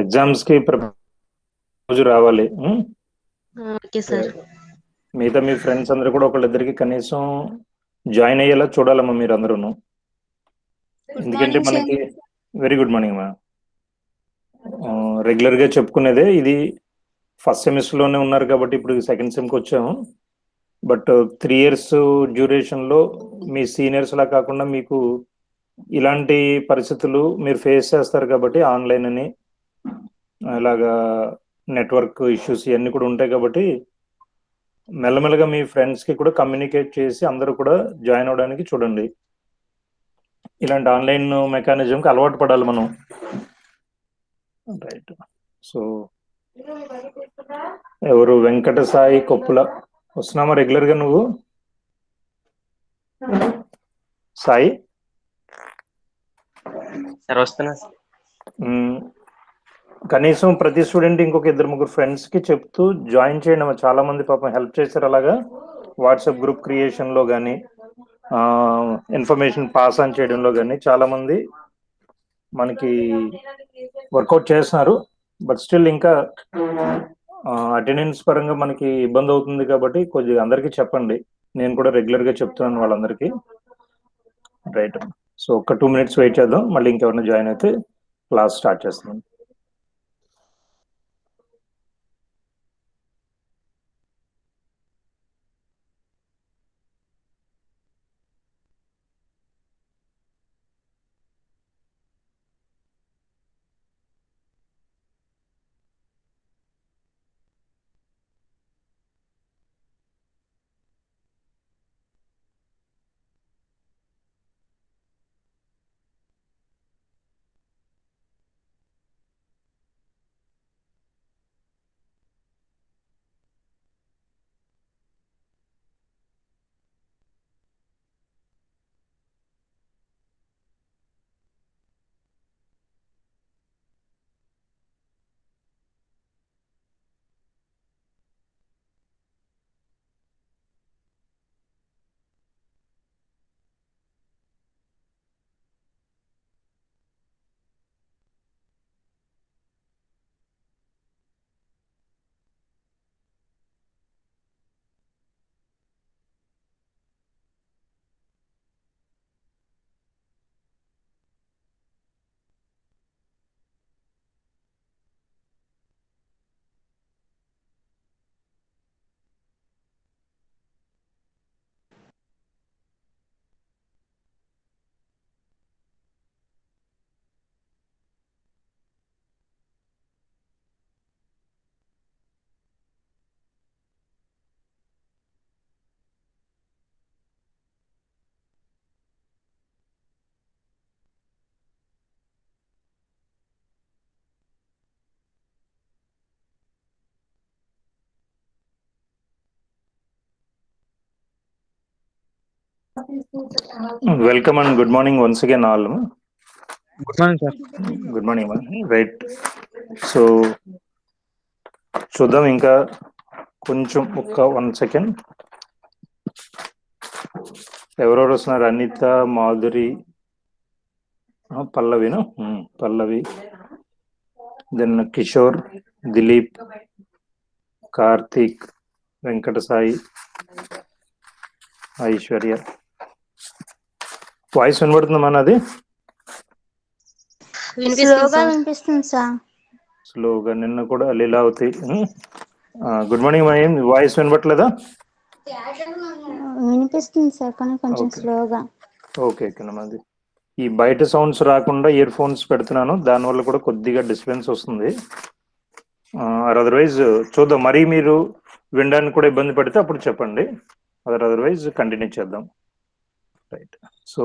Exams కి రోజు రావాలి. Okay sir. మిగతా మీ ఫ్రెండ్స్ అందరూ కూడా ఒకళ్ళిద్దరికి కనీసం జాయిన్ అయ్యేలా చూడాలమ్మా మీరు అందరూను. గుడ్ ఎందుకంటే మార్నింగ్ సార్. మనకి వెరీ గుడ్ మార్నింగ్ మా రెగ్యులర్గా చెప్పుకునేదే ఇది. ఫస్ట్ సెమిస్టర్లోనే ఉన్నారు కాబట్టి ఇప్పుడు సెకండ్ సెమ్కి వచ్చాము. బట్ 3 years డ్యూరేషన్లో మీ సీనియర్స్ లా కాకుండా మీకు ఇలాంటి పరిస్థితులు మీరు ఫేస్ చేస్తారు కాబట్టి ఆన్లైన్ అని అలాగా నెట్వర్క్ ఇష్యూస్ ఇవన్నీ కూడా ఉంటాయి కాబట్టి మెల్లమెల్లగా మీ ఫ్రెండ్స్కి కూడా కమ్యూనికేట్ చేసి అందరూ కూడా జాయిన్ అవ్వడానికి చూడండి. ఇలాంటి ఆన్లైన్ మెకానిజంకి అలవాటు పడాలి మనం. రైట్. సో ఎవరు వెంకట సాయి కొప్పుల వస్తున్నామా రెగ్యులర్గా నువ్వు సాయి? సార్ వస్తున్నా సార్. కనీసం ప్రతి స్టూడెంట్ ఇంకొక 2-3 ఫ్రెండ్స్కి చెప్తూ జాయిన్ చేయడం. చాలా మంది పాపం హెల్ప్ చేశారు అలాగా వాట్సాప్ గ్రూప్ క్రియేషన్లో కానీ ఇన్ఫర్మేషన్ పాస్ ఆన్ చేయడంలో కానీ చాలా మంది మనకి వర్కౌట్ చేస్తున్నారు. బట్ స్టిల్ ఇంకా అటెండెన్స్ పరంగా మనకి ఇబ్బంది అవుతుంది కాబట్టి కొద్దిగా అందరికీ చెప్పండి. నేను కూడా రెగ్యులర్గా చెప్తున్నాను వాళ్ళందరికీ. రైట్. సో ఒక 2 minutes వెయిట్ చేద్దాం, మళ్ళీ ఇంకెవరైనా జాయిన్ అయితే క్లాస్ స్టార్ట్ చేస్తున్నాం. Welcome and good morning once again all. Good morning sir. Good morning. Right. So చూద్దాం ఇంకా కొంచెం ఒక 1 second. ఎవరెవరు వస్తున్నారు? అనిత, మాధురి, పల్లవిను, పల్లవి, దెన్ కిషోర్, దిలీప్, కార్తీక్, వెంకట సాయి, ఐశ్వర్య. వాయిస్ వినబడుతుందమ్మా నాది? స్లోగా వినిపిస్తుంది సార్. స్లోగా. నిన్న కూడా లీలావతి. Good morning. మా ఏం వాయిస్ వినబట్లేదా? వినిపిస్తుంది సార్ కానీ కొంచెం స్లోగా. ఓకే ఓకేనమ్మా. ఈ బయట సౌండ్స్ రాకుండా ఇయర్ ఫోన్స్ పెడుతున్నాను, దానివల్ల కూడా కొద్దిగా డిస్టర్బెన్స్ వస్తుంది. అదర్వైజ్ చూద్దాం. మరీ మీరు వినడానికి కూడా ఇబ్బంది పడితే అప్పుడు చెప్పండి. అదర్వైజ్ కంటిన్యూ చేద్దాం. రైట్. సో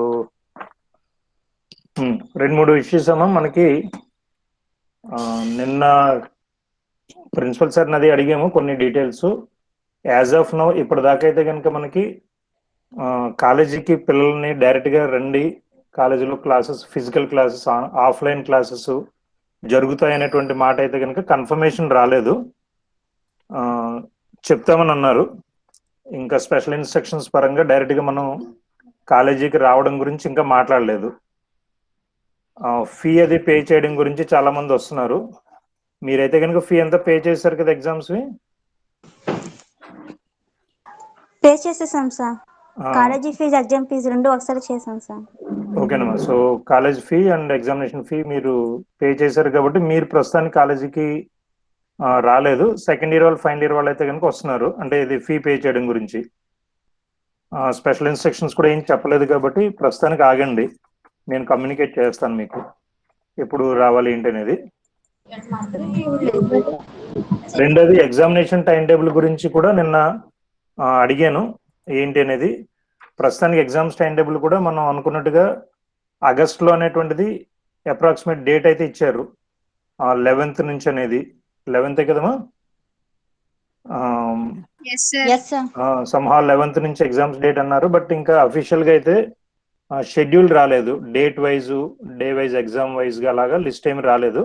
2-3 ఇష్యూస్ అమ్మా మనకి. నిన్న ప్రిన్సిపల్ సార్ నది అడిగాము కొన్ని డీటెయిల్స్. యాజ్ ఆఫ్ నౌ ఇప్పటిదాకా అయితే కనుక మనకి కాలేజీకి పిల్లల్ని డైరెక్ట్గా రండి, కాలేజీలో classes, physical classes, offline classes జరుగుతాయనేటువంటి మాట అయితే కనుక కన్ఫర్మేషన్ రాలేదు. చెప్తామని అన్నారు. ఇంకా స్పెషల్ ఇన్స్ట్రక్షన్స్ పరంగా డైరెక్ట్గా మనం కాలేజీకి రావడం గురించి ఇంకా మాట్లాడలేదు. ఫీ అది పే చేయడం గురించి చాలా మంది వస్తున్నారు. మీరైతే కనుక ఫీ ఎంత పే చేశారు కదా ఎగ్జామ్స్ వి? పే చేసేసాం sir. College fees exam fees రెండు ఒకసారి చేసాం సార్. ఓకేనమ్మా. So college fee and examination fee మీరు పే చేశారు కాబట్టి మీరు ప్రస్తుతానికి కాలేజీకి రాలేదు. సెకండ్ ఇయర్ వాళ్ళు ఫైనల్ ఇయర్ వాళ్ళు అయితే కనుక వస్తున్నారు. అంటే ఇది ఫీ పే చేయడం గురించి స్పెషల్ ఇన్స్ట్రక్షన్స్ కూడా ఏం చెప్పలేదు కాబట్టి ప్రస్తుతానికి ఆగండి. నేను కమ్యూనికేట్ చేస్తాను మీకు ఎప్పుడు రావాలి ఏంటి అనేది. రెండోది ఎగ్జామినేషన్ టైం టేబుల్ గురించి కూడా నిన్న అడిగాను ఏంటి అనేది. ప్రస్తుతానికి ఎగ్జామ్స్ టైం టేబుల్ కూడా మనం అనుకున్నట్టుగా ఆగస్ట్లో అనేటువంటిది అప్రాక్సిమేట్ డేట్ అయితే ఇచ్చారు 11th నుంచి అనేది. 11th కదమ్మా? సంహా 11th నుంచి ఎగ్జామ్స్ డేట్ అన్నారు. బట్ ఇంకా అఫీషియల్గా అయితే షెడ్యూల్ రాలేదు. Date wise day wise exam వైజ్గా అలాగా లిస్ట్ ఏమి రాలేదు.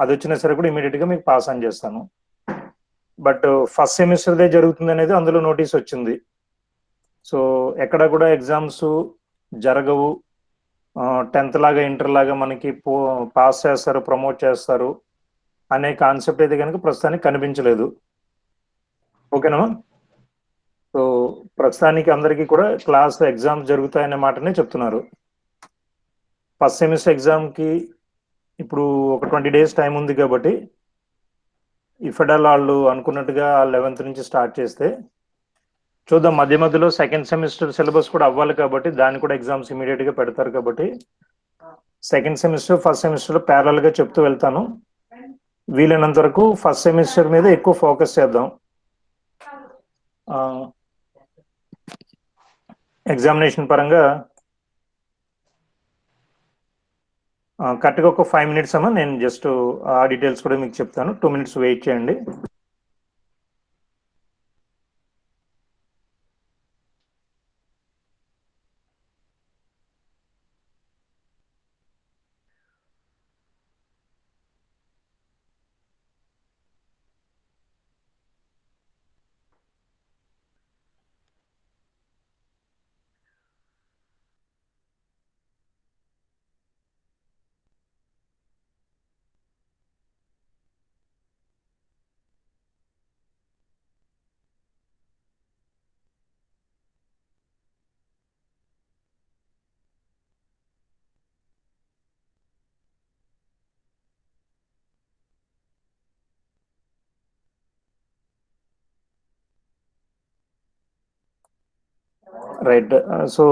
అది వచ్చినా సరే కూడా ఇమీడియట్గా మీకు పాస్ ఆన్ చేస్తాను. బట్ ఫస్ట్ సెమిస్టర్దే జరుగుతుంది అనేది అందులో నోటీస్ వచ్చింది. సో ఎక్కడ కూడా ఎగ్జామ్స్ జరగవు, 10th లాగా ఇంటర్ లాగా మనకి పాస్ చేస్తారు, ప్రమోట్ చేస్తారు అనే కాన్సెప్ట్ అయితే కనుక ప్రస్తుతానికి కనిపించలేదు. ఓకేనమ్మా? సో ప్రస్తుతానికి అందరికీ కూడా క్లాస్ ఎగ్జామ్స్ జరుగుతాయనే మాటనే చెప్తున్నారు. ఫస్ట్ సెమిస్టర్ ఎగ్జామ్కి ఇప్పుడు ఒక 20 days టైం ఉంది కాబట్టి ఇఫెడల్ వాళ్ళు అనుకున్నట్టుగా 11th నుంచి స్టార్ట్ చేస్తే చూద్దాం. మధ్య మధ్యలో సెకండ్ సెమిస్టర్ సిలబస్ కూడా అవ్వాలి కాబట్టి దాన్ని కూడా ఎగ్జామ్స్ ఇమీడియట్గా పెడతారు కాబట్టి సెకండ్ సెమిస్టర్ ఫస్ట్ సెమిస్టర్ ప్యారల్గా చెప్తూ వెళ్తాను. వీలైనంత వరకు ఫస్ట్ సెమిస్టర్ మీద ఎక్కువ ఫోకస్ చేద్దాం. ఎగ్జామినేషన్ పరంగా కరెక్ట్గా ఒక 5 minutes అమ్మా. నేను జస్ట్ ఆ డీటెయిల్స్ కూడా మీకు చెప్తాను. 2 minutes వెయిట్ చేయండి. రైట్. సో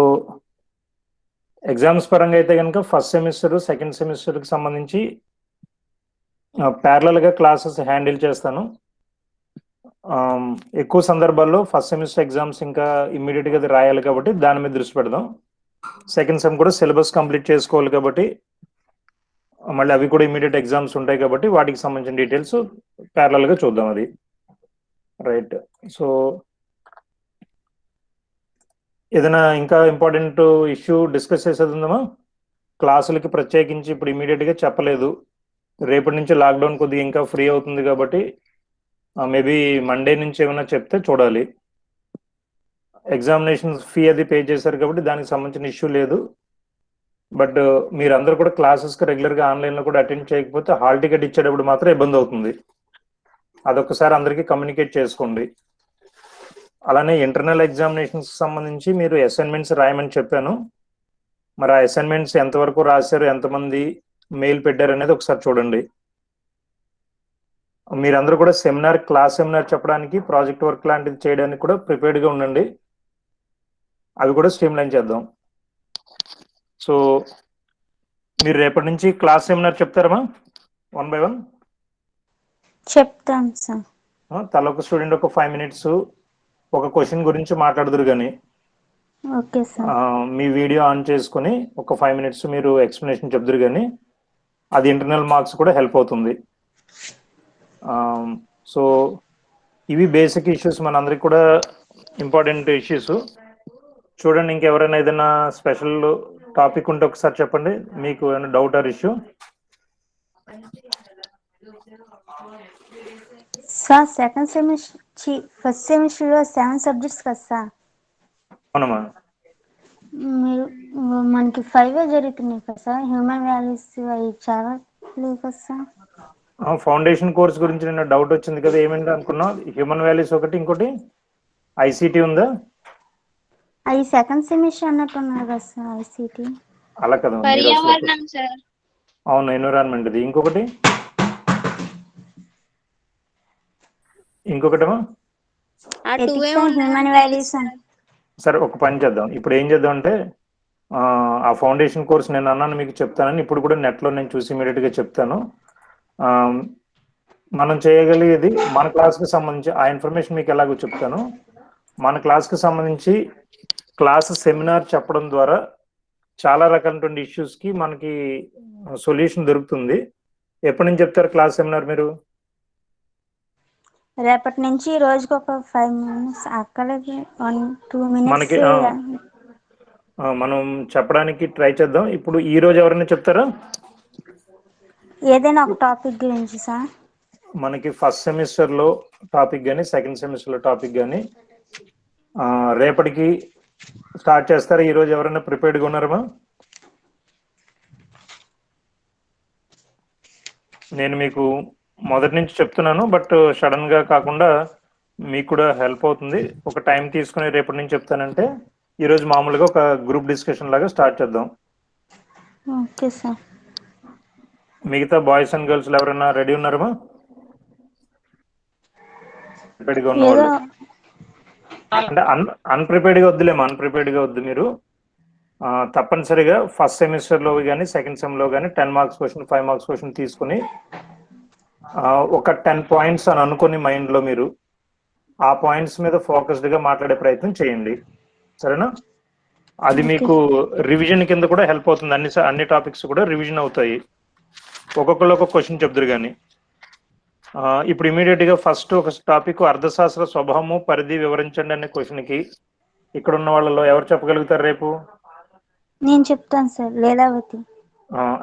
ఎగ్జామ్స్ పరంగా అయితే కనుక ఫస్ట్ సెమిస్టర్ సెకండ్ సెమిస్టర్కి సంబంధించి ప్యారలల్గా క్లాసెస్ హ్యాండిల్ చేస్తాను. ఎక్కువ సందర్భాల్లో ఫస్ట్ సెమిస్టర్ ఎగ్జామ్స్ ఇంకా ఇమ్మీడియట్గా అది రాయాలి కాబట్టి దాని మీద దృష్టి పెడదాం. సెకండ్ సెమ్ కూడా సిలబస్ కంప్లీట్ చేసుకోవాలి కాబట్టి మళ్ళీ అవి కూడా ఇమ్మీడియట్ ఎగ్జామ్స్ ఉంటాయి కాబట్టి వాటికి సంబంధించిన డీటెయిల్స్ ప్యారలల్గా చూద్దాం. అది రైట్. సో ఏదైనా ఇంకా ఇంపార్టెంట్ ఇష్యూ డిస్కస్ చేసేది ఉందమ్మా? క్లాసులకి ప్రత్యేకించి ఇప్పుడు ఇమీడియట్గా చెప్పలేదు. రేపటి నుంచి లాక్డౌన్ కొద్దిగా ఇంకా ఫ్రీ అవుతుంది కాబట్టి మేబీ మండే నుంచి ఏమైనా చెప్తే చూడాలి. ఎగ్జామినేషన్ ఫీ అది పే చేశారు కాబట్టి దానికి సంబంధించిన ఇష్యూ లేదు. బట్ మీరందరూ కూడా క్లాసెస్కి రెగ్యులర్గా ఆన్లైన్లో కూడా అటెండ్ చేయకపోతే హాల్ టికెట్ ఇచ్చేటప్పుడు మాత్రం ఇబ్బంది అవుతుంది. అదొకసారి అందరికీ కమ్యూనికేట్ చేసుకోండి. అలానే ఇంటర్నల్ ఎగ్జామినేషన్స్ సంబంధించి మీరు అసైన్మెంట్స్ రాయమని చెప్పాను. మరి ఆ అసైన్మెంట్స్ ఎంతవరకు రాశారు, ఎంతమంది మెయిల్ పెట్టారు అనేది ఒకసారి చూడండి. మీరందరూ కూడా క్లాస్ సెమినార్ చెప్పడానికి, ప్రాజెక్ట్ వర్క్ లాంటిది చేయడానికి కూడా ప్రిపేర్డ్గా ఉండండి. అవి కూడా స్ట్రీమ్లైన్ చేద్దాం. సో మీరు రేపటి నుంచి క్లాస్ సెమినార్ చెప్తారమ్మా 1 by 1? చెప్తాం సార్. తలొక స్టూడెంట్ ఒక 5 minutes ఒక క్వశ్చన్ గురించి మాట్లాడుదురు కానీ okay sir. Me video on చేసుకుని ఒక 5 minutes మీరు ఎక్స్ప్లెనేషన్ చెప్దురు కానీ అది ఇంటర్నల్ మార్క్స్ కూడా హెల్ప్ అవుతుంది. సో ఇవి బేసిక్ ఇష్యూస్, మనందరికి కూడా ఇంపార్టెంట్ ఇష్యూస్. చూడండి, ఇంకెవరైనా ఏదైనా స్పెషల్ టాపిక్ ఉంటే ఒకసారి చెప్పండి. మీకు ఏమైనా doubt are issue? Sir second semester first సెమిస్టర్లో 7 subjects కదా సార్? అవునమ్మా. మీరు మనకి 5 జరుగుతున్నాయి కదా సార్, హ్యూమన్ వాల్యూస్ అవి చదవట్లేదు కదా సార్. ఫౌండేషన్ కోర్స్ గురించి నిన్న డౌట్ వచ్చింది కదా, ఏమైంది అనుకున్నావు? హ్యూమన్ వాల్యూస్ ఒకటి, ఇంకోటి ఐసీటీ ఉందా? అవి సెకండ్ సెమిస్టర్ అన్నట్టున్నారు కదా సార్ ఐసీటీ. అలా కదా, మీరు అసలు పర్యావరణం సార్. అవును ఎన్విరాన్మెంట్. ఇది ఇంకొకటి ఇంకొకటేమో ఆ 2 ఎథిక్స్ అండ్ హ్యూమన్ వాల్యూస్ అని. సరే ఒక పని చేద్దాం. ఇప్పుడు ఏం చేద్దాం అంటే ఆ ఫౌండేషన్ కోర్స్ నేను అన్నాను మీకు చెప్తానని, ఇప్పుడు కూడా నెట్లో నేను చూసి ఇమీడియట్గా చెప్తాను. ఆ, మనం చేయగలిగేది మన క్లాస్కి సంబంధించి ఆ ఇన్ఫర్మేషన్ మీకు ఎలాగో చెప్తాను. మన క్లాస్కి సంబంధించి క్లాస్ సెమినార్ చెప్పడం ద్వారా చాలా రకాలైనటువంటి ఇష్యూస్కి మనకి సొల్యూషన్ దొరుకుతుంది. ఎప్పటి నుంచి చెప్తారు క్లాస్ సెమినార్ మీరు? రేపటి నుంచి రోజుకి ఒక 5 minutes, అక్కడికి 1-2 minutes మనకి మనం చెప్పడానికి ట్రై చేద్దాం. ఇప్పుడు ఈ రోజు ఎవరైనా చెప్తారా? ఏదైనా ఒక టాపిక్ గురించి సార్. మనకి ఫస్ట్ సెమిస్టర్లో టాపిక్ కానీ సెకండ్ సెమిస్టర్లో టాపిక్ కానీ రేపటికి స్టార్ట్ చేస్తారా? ఈరోజు ఎవరైనా ప్రిపేర్డ్గా ఉన్నారమ్మా? నేను మీకు మొదటి నుంచి చెప్తున్నాను, బట్ సడన్గా కాకుండా మీకు కూడా హెల్ప్ అవుతుంది. ఒక టైం తీసుకుని రేపటి నుంచి చెప్తానంటే ఈరోజు మామూలుగా ఒక గ్రూప్ డిస్కషన్ లాగా స్టార్ట్ చేద్దాం. Okay sir. మిగతా బాయ్స్ అండ్ గర్ల్స్ ఎవరైనా రెడీ ఉన్నారమ్మా? ప్రిపేర్డ్గా ఉన్న వాళ్ళు అంటే అన్ప్రిపేర్డ్గా వద్దులేమో, అన్ప్రిపేర్డ్గా వద్దు మీరు. తప్పనిసరిగా ఫస్ట్ సెమిస్టర్లో కానీ సెకండ్ సెమ్లో కానీ 10 మార్క్స్ క్వశ్చన్ 5 మార్క్స్ క్వశ్చన్ తీసుకుని ఒక 10 పాయింట్స్ అని అనుకుని మైండ్లో మీరు ఆ పాయింట్స్ మీద ఫోకస్డ్గా మాట్లాడే ప్రయత్నం చేయండి, సరేనా? అది మీకు రివిజన్ కింద కూడా హెల్ప్ అవుతుంది. అన్ని టాపిక్స్ కూడా రివిజన్ అవుతాయి. ఒక్కొక్కరు ఒక క్వశ్చన్ చెప్తారు కానీ ఇప్పుడు ఇమీడియట్గా ఫస్ట్ ఒక టాపిక్ అర్థశాస్త్ర స్వభావము పరిధి వివరించండి అనే క్వశ్చన్కి ఇక్కడ ఉన్న వాళ్ళలో ఎవరు చెప్పగలుగుతారు రేపు? నేను చెప్తాను సార్, లీలావతి.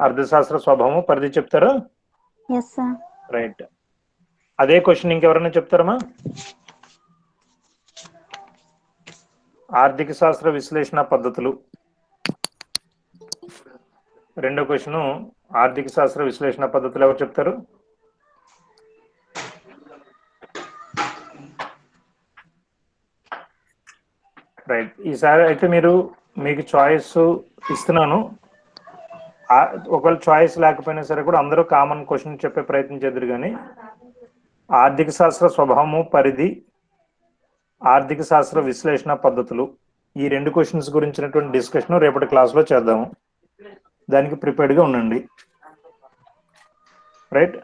అర్థశాస్త్ర స్వభావము పరిధి చెప్తారా? Yes sir. రైట్. అదే క్వశ్చన్ ఇంకెవరైనా చెప్తారమ్మా? ఆర్థిక శాస్త్ర విశ్లేషణ పద్ధతులు రెండో క్వశ్చన్. ఆర్థిక శాస్త్ర విశ్లేషణ పద్ధతులు ఎవరు చెప్తారు? రైట్. ఈసారి అయితే మీకు చాయిస్ ఇస్తున్నాను. ఒకవేళ చాయిస్ లేకపోయినా సరే కూడా అందరూ కామన్ క్వశ్చన్ చెప్పే ప్రయత్నం చేద్దరు కానీ ఆర్థిక శాస్త్ర స్వభావము పరిధి, ఆర్థిక శాస్త్ర విశ్లేషణ పద్ధతులు, ఈ 2 క్వశ్చన్స్ గురించినటువంటి డిస్కషన్ రేపటి క్లాస్లో చేద్దాము. దానికి ప్రిపేర్డ్గా ఉండండి. రైట్.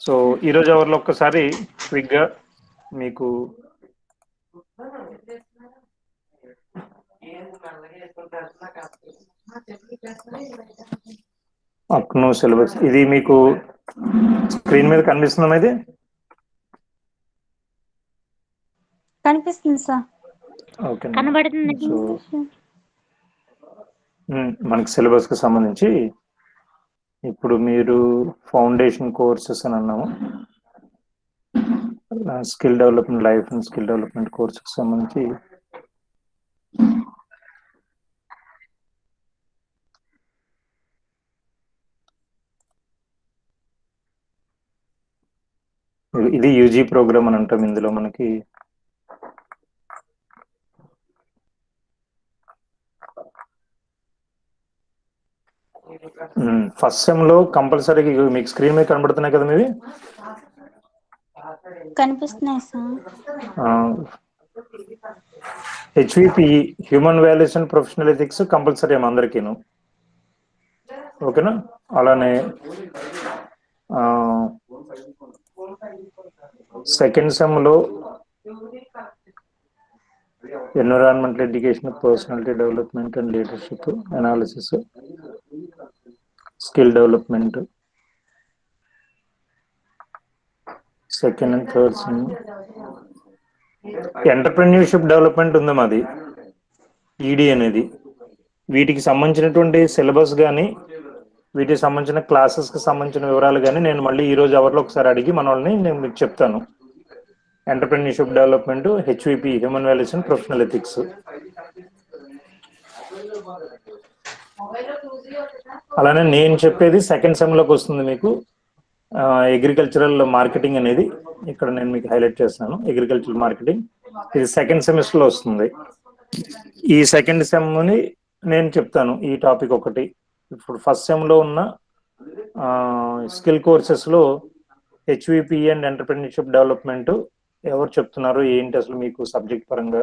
సో ఈరోజు అవర్లో ఒక్కసారి క్విక్గా మీకు అక్నో సిలబస్ ఇది మీకు స్క్రీన్ మీద కనిపిస్తుందా? ఇది కనిపిస్తుంది సార్. ఓకే. కనబడుతుంది. సో మనకి సిలబస్కి సంబంధించి ఇప్పుడు మీరు ఫౌండేషన్ కోర్సెస్ అని అన్నాము, skill development, life and skill development కోర్సుకి సంబంధించి ఇది యూజీ ప్రోగ్రామ్ అని అంటాం. ఇందులో మనకి ఫస్ట్ సెమ్ లో కంపల్సరీగా మీకు స్క్రీన్ మీద కనబడుతున్నాయి కదా మీవి? కనిపిస్తున్నాయి sir. HVPE human values and professional ethics compulsory ఏమో అందరికీను, ఓకేనా? అలానే సెకండ్ సెమ్ లో environmental education, personality development and leadership analysis, skill development second and third sem. Entrepreneurship development ఉంది మాది, ఈడీ అనేది. వీటికి సంబంధించినటువంటి సిలబస్ కానీ వీటికి సంబంధించిన క్లాసెస్కి సంబంధించిన వివరాలు కానీ నేను మళ్ళీ ఈరోజు అవర్లో ఒకసారి అడిగి మన వాళ్ళని నేను మీకు చెప్తాను. Entrepreneurship development, HVP human values and professional ethics. అలానే నేను చెప్పేది సెకండ్ సెమ్లోకి వస్తుంది మీకు. అగ్రికల్చరల్ మార్కెటింగ్ అనేది ఇక్కడ నేను మీకు హైలైట్ చేస్తున్నాను. అగ్రికల్చరల్ మార్కెటింగ్ ఇది సెకండ్ సెమిస్టర్లో వస్తుంది. ఈ సెకండ్ సెమ్ని నేను చెప్తాను ఈ టాపిక్ ఒకటి. ఇప్పుడు ఫస్ట్ సెమ్లో ఉన్న స్కిల్ కోర్సెస్లో హెచ్విపి అండ్ ఎంటర్ప్రెన్యూర్షిప్ డెవలప్మెంట్ ఎవరు చెప్తున్నారు ఏంటి, అసలు మీకు సబ్జెక్ట్ పరంగా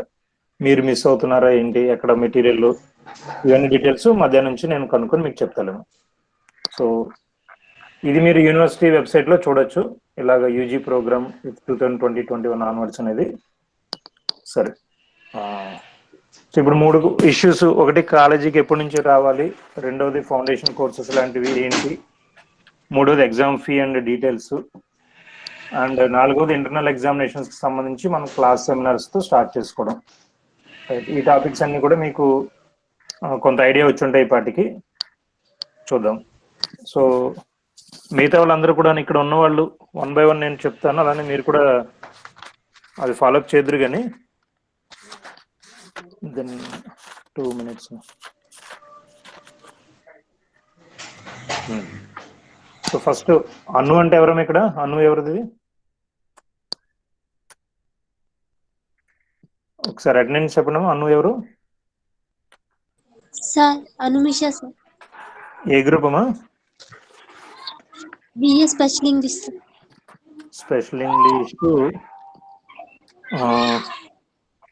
మీరు మిస్ అవుతున్నారా ఏంటి, ఎక్కడ మెటీరియల్, ఇవన్నీ డీటెయిల్స్ మధ్యాహ్నం నుంచి నేను కనుక్కొని మీకు చెప్తాను. సో ఇది మీరు యూనివర్సిటీ వెబ్సైట్లో చూడొచ్చు, ఇలాగ యూజీ ప్రోగ్రామ్ 2020-21 ఆన్వర్డ్స్ అనేది. సరే, సో ఇప్పుడు 3 ఇష్యూస్. ఒకటి కాలేజీకి ఎప్పటి నుంచి రావాలి, రెండవది ఫౌండేషన్ కోర్సెస్ లాంటివి ఏంటి, మూడవది exam fee and details, and నాలుగవది ఇంటర్నల్ ఎగ్జామినేషన్స్కి సంబంధించి మనం క్లాస్ సెమినార్స్తో స్టార్ట్ చేసుకోవడం. ఈ టాపిక్స్ అన్ని కూడా మీకు కొంత ఐడియా వచ్చి ఉంటాయి ఇప్పటికి. చూద్దాం. సో మిగతా వాళ్ళందరూ కూడా ఇక్కడ ఉన్న వాళ్ళు 1 by 1 నేను చెప్తాను, అలానే మీరు కూడా అది ఫాలోఅప్ చేద్దరు. కానీ దెన్ 2 minutes. సో ఫస్ట్ అను అంటే ఎవరం ఇక్కడ? అను ఎవరిది? ఒకసారి అటెండెన్స్ చెప్పడం. అను ఎవరు? సార్ అనుమిష సార్, ఏ గ్రూప్ అమ్మా? BA special English sir. Special English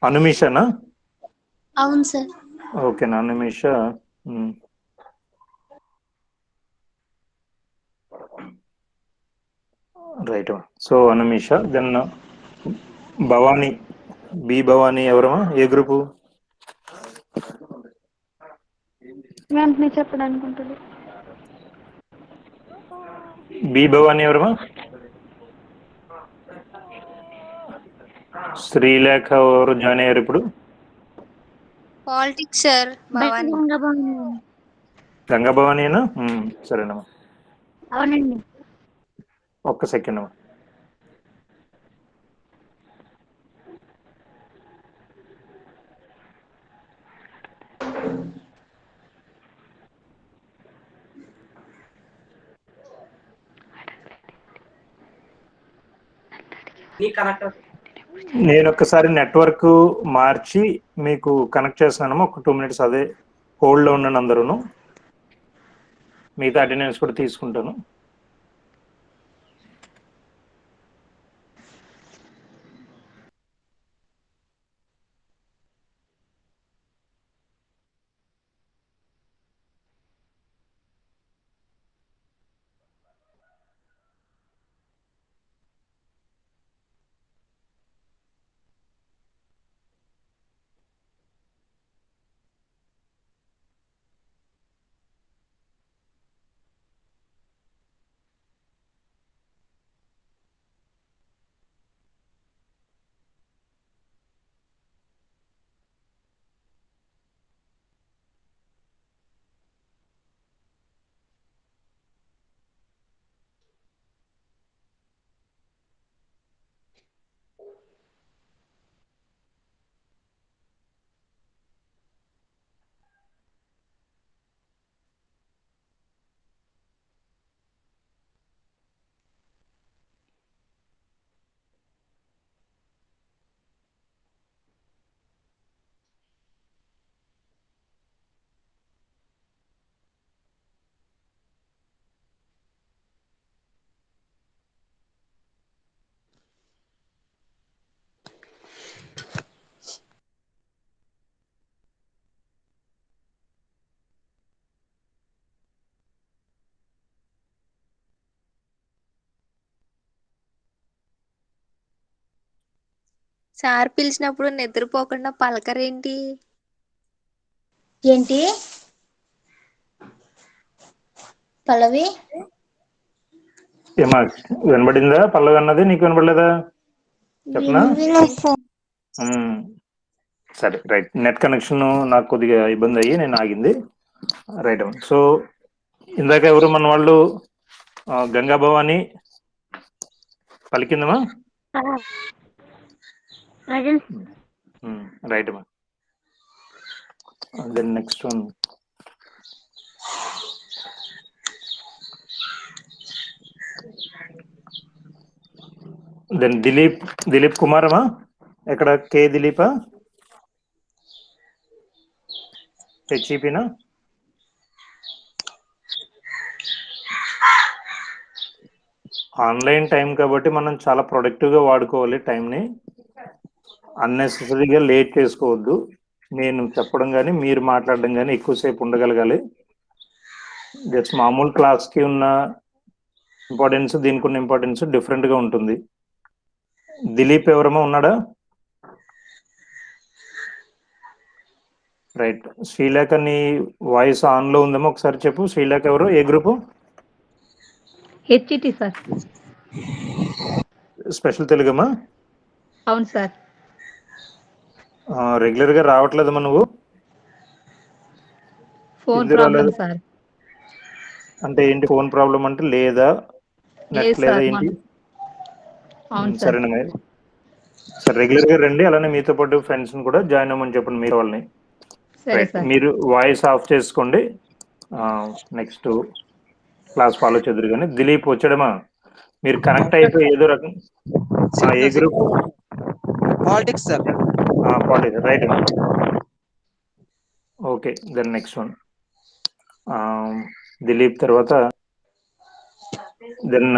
అనుమిషనా? అవును సార్. ఓకేనా, Anumisha. Right. So Anumisha. Then Bhavani, B Bhavani ఎవరమ్మా? ఏ గ్రూపు? వెంటనే చెప్పడానికి ఉంటుంది. బి భవానీ ఎవరమ్మా? శ్రీలేఖ ఎవరు జాయిన్ అయ్యారు ఇప్పుడు? Politics sir. భవానీ. గంగా భవానీనా? సరేనమ్మా, అవునండి. ఒక్క సెకండ్ అమ్మా. నేను ఒక్కసారి నెట్వర్క్ మార్చి మీకు కనెక్ట్ చేస్తున్నాను. ఒక 2 minutes అదే హోల్డ్లో ఉండండి అందరూ. మిగతా అటెండెన్స్ కూడా తీసుకుంటాను. సార్ పిలిచినప్పుడు నిద్రపోకుండా పలకరేంటి? ఏంటి పల్లవి? ఏమా వినబడిందా పల్లవి అన్నది? నీకు వినబడలేదా? చెప్పనా? సరే, రైట్. నెట్ కనెక్షన్ నాకు కొద్దిగా ఇబ్బంది అయ్యి నేను ఆగింది. రైట్. సో ఇందాక ఎవరు మన వాళ్ళు? గంగా భవాని పలికిందమ్మా? రైట్ అమ్మా. Then next one then Dilip కుమారమా? ఎక్కడ కే దిలీపా? హెచ్ఈపినా? ఆన్లైన్ టైం కాబట్టి మనం చాలా ప్రొడక్టివ్గా వాడుకోవాలి టైంని. అన్నెసెసరీగా లేట్ చేసుకోవద్దు. నేను చెప్పడం కానీ మీరు మాట్లాడడం కానీ ఎక్కువసేపు ఉండగలగాలి. జస్ట్ మామూలు క్లాస్కి ఉన్న ఇంపార్టెన్స్ దీనికి ఉన్న ఇంపార్టెన్స్ డిఫరెంట్గా ఉంటుంది. దిలీప్ ఎవరమో ఉన్నాడా? రైట్. శ్రీలేఖ నీ వాయిస్ ఆన్లో ఉందేమో ఒకసారి చెప్పు. శ్రీలేఖ ఎవరు? ఏ గ్రూపు? HET sir. స్పెషల్ తెలుగమ్మా? అవును సార్. రెగ్యులర్గా రావట్లేదమ్మా నువ్వు? ఫోన్ ఎందుకు ప్రాబ్లం రాలేదు? సార్. అంటే ఏంటి ఫోన్ ప్రాబ్లం అంటే లేదా లేదు నెట్ లేదా సార్. ఏంటి? అవును సార్. సరేనమ్మా. సరే రెగ్యులర్గా రండి. అలానే మీతో పాటు ఫ్రెండ్స్ని కూడా జాయిన్ అవ్వమని చెప్పండి మీరు వాళ్ళని. సరే రైట్. సార్. మీరు వాయిస్ ఆఫ్ చేసుకోండి. నెక్స్ట్ క్లాస్ ఫాలో చేద్దరు కానీ. దిలీప్ వచ్చాడమ్మా? మీరు కనెక్ట్ అయిపోయి ఏదో రకం ఏ group? Politics sir. Politics. Right అమ్మా. Okay then next one Dilip తర్వాత దెన్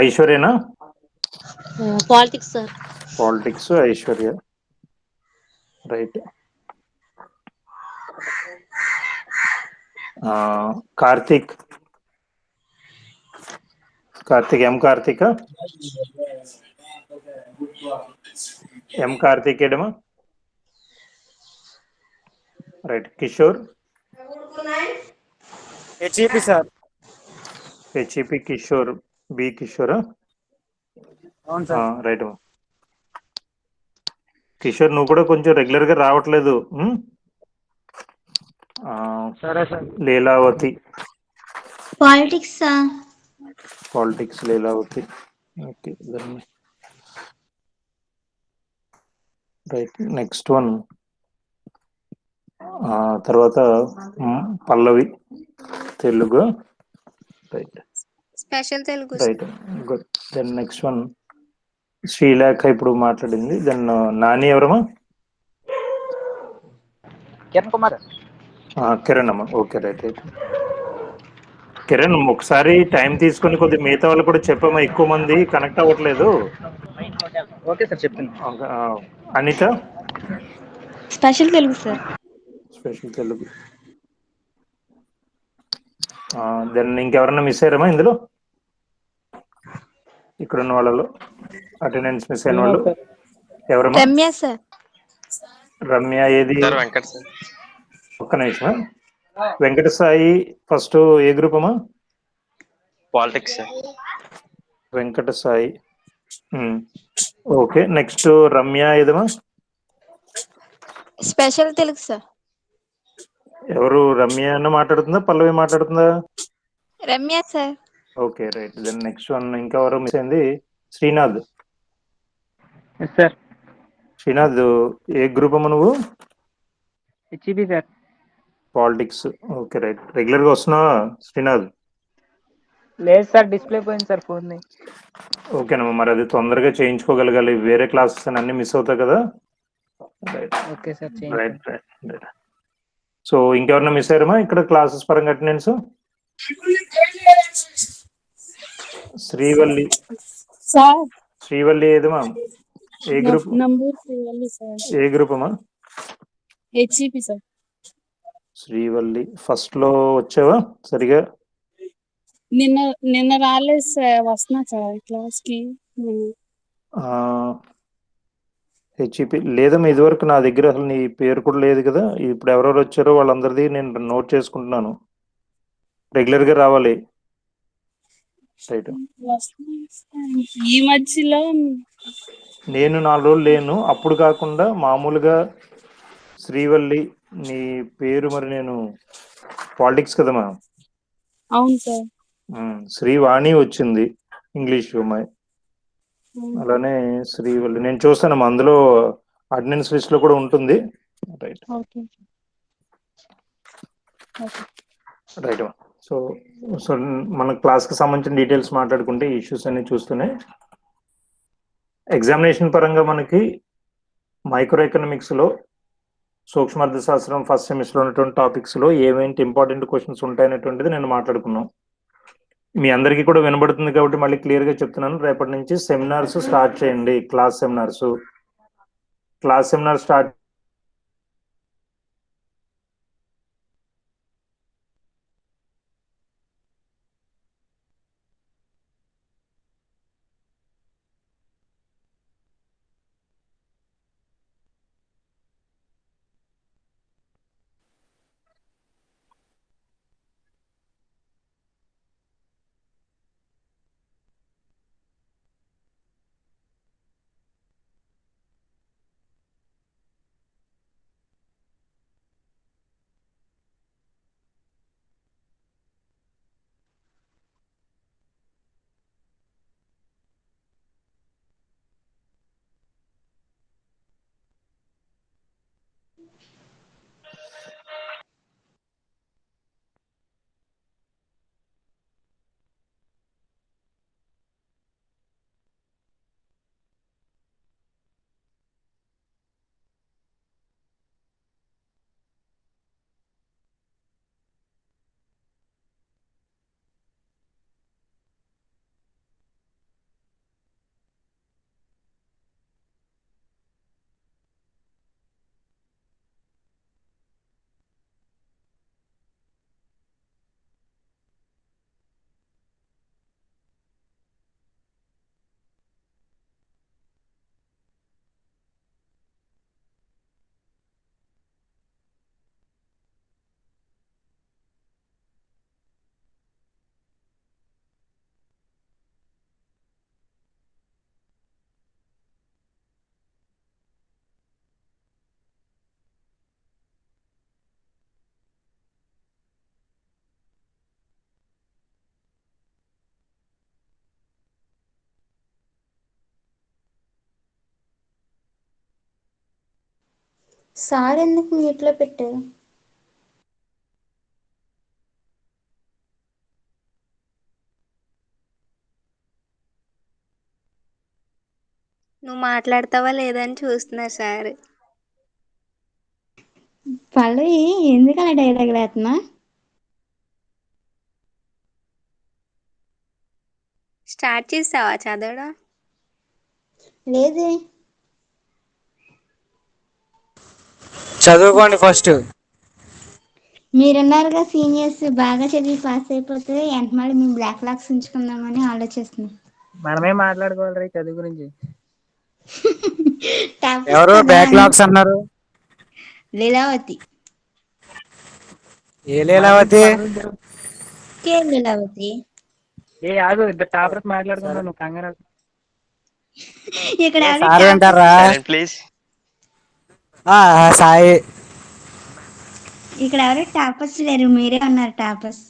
ఐశ్వర్యనా? Politics sir. Politics Aishwarya. Right. Karthik M Karthik ఏడమా? Right. Kishore? HEP sir. HEP Kishore. B కిషోరా? అవును సార్. రైట్ అమ్మా. కిషోర్ నువ్వు కూడా కొంచెం రెగ్యులర్గా రావట్లేదు. సరే sir. Leelavathi? Politics sir. Politics Leelavathi. Okay right. Next one తర్వాత Pallavi Telugu. Right. Special Telugu. Right good. Then next one Srilekha ఇప్పుడు మాట్లాడింది. దెన్ నాని ఎవరమ్మా? కిరణ్ కుమార్. కిరణ్ అమ్మా. Okay right right. కిరణ్ ఒకసారి టైం తీసుకొని కొద్దిగా మిగతా వాళ్ళు కూడా చెప్పమ్మా. ఎక్కువ మంది కనెక్ట్ అవ్వట్లేదు. ఓకే సార్ చెప్తాను. Anitha? Special Telugu sir. Special Telugu. Then ఇంకెవరన్నా మిస్ అయ్యారమ్మా ఇందులో? ఇక్కడ ఉన్న వాళ్ళలో అటెండెన్స్ మిస్ అయిన వాళ్ళు ఎవరమ్మా? రమ్య సార్. రమ్య ఏది? వెంకట్ సార్. ఒక్క నిమిషం. వెంకట సాయి ఫస్ట్ ఏ గ్రూప్ అమ్మా? Politics sir. Venkata Sai. Okay. Next Ramya ఏదమ్మా? Special Telugu sir. ఎవరు? రమ్య అన్న మాట్లాడుతుందా పల్లవి మాట్లాడుతుందా? Ramya sir. Okay right. Then next one ఇంకా ఎవరు మిస్ అయింది? శ్రీనాథ్. సార్. శ్రీనాథ్ ఏ గ్రూప్ అమ్మా నువ్వు? HEP sir. Politics. Okay right. రెగ్యులర్గా వస్తున్నావా శ్రీనాథ్? లేదు సార్, డిస్ప్లే పోయింది సార్ ఫోన్. ఓకేనమ్మా. మరి అది తొందరగా చేయించుకోగలగాలి. వేరే క్లాసెస్ అన్ని మిస్ అవుతాయి కదా. Right okay sir. Right right. So ఇంకెవరన్నా మిస్ అయ్యారమ్మా ఇక్కడ క్లాసెస్ పరంగా అటెండెన్స్? శ్రీవల్లి. శ్రీవల్లి ఏదమ్మా? ఏ గ్రూప్? ఏ గ్రూప్ అమ్మా? HEP sir. శ్రీవల్లి ఫస్ట్ లో వచ్చావా సరిగా? నిన్న రాలేదు సార్, వస్తున్నా సార్ క్లాస్ కి. హెచ్ఈపి లేదమ్మా. ఇదివరకు నా దగ్గర అసలు నీ పేరు కూడా లేదు కదా. ఇప్పుడు ఎవరెవరు వచ్చారో వాళ్ళందరిది నేను నోట్ చేసుకుంటున్నాను. రెగ్యులర్గా రావాలి. రైట్. ఈ మధ్యలో నేను 4 రోజులు లేను. అప్పుడు కాకుండా మామూలుగా శ్రీవల్లి నీ పేరు మరి నేను పాలిటిక్స్ కదమ్మా? అవును సార్. శ్రీవాణి వచ్చింది ఇంగ్లీష్ అమ్మాయి. అలానే శ్రీవల్లి నేను చూస్తానమ్మా. అందులో అటెండెన్స్ లిస్ట్ లో కూడా ఉంటుంది. Right right. సో సో మన క్లాస్ కి సంబంధించిన డీటెయిల్స్ మాట్లాడుకుంటే ఇష్యూస్ అన్ని చూస్తూనే ఎగ్జామినేషన్ పరంగా మనకి మైక్రో ఎకనామిక్స్లో సూక్ష్మార్థశాస్త్రం ఫస్ట్ సెమిస్టర్ ఉన్నటువంటి టాపిక్స్లో ఏమేంటి ఇంపార్టెంట్ క్వశ్చన్స్ ఉంటాయనేటువంటిది నేను మాట్లాడుకున్నాం. మీ అందరికీ కూడా వినబడుతుంది కాబట్టి మళ్ళీ క్లియర్గా చెప్తున్నాను. రేపటి నుంచి సెమినార్స్ స్టార్ట్ చేయండి. క్లాస్ సెమినార్ స్టార్ట్ సార్ ఎందుకు మ్యూట్లో పెట్టారు? నువ్వు మాట్లాడతావా లేదని చూస్తున్నారు సార్. పల్లవి ఎందుకలా డైలాగ్ వేస్తున్నా? స్టార్ట్ చేసావా చదవడం? లేదే. చదువుకోండి ఫస్ట్. మీరున్నారుగా సీనియర్స్, బాగా చదివి పాస్ అయిపోతే మళ్ళీ మేము బ్లాక్ లాక్స్ ఉంచుకుందామని ఆలోచిస్తున్నాం. మనమే మాట్లాడుకోవాలి చదువు గురించి. టాపర్స్ ఎవరు కదా బ్యాక్లాగ్స్ అన్నారు? లీలావతి. ఏ లీలావతి? కే లీలావతి. ఏ ఆగు, ఇద్దరు టాపర్స్ మాట్లాడుకున్నాను, నువ్వు కంగారు. ఇక్కడ ఎవరు సార్ వింటారా? ప్లీజ్. సాయి. ఇక్కడ ఎవరు టాపర్స్ లేరు, మీరే ఉన్నారు టాపర్స్.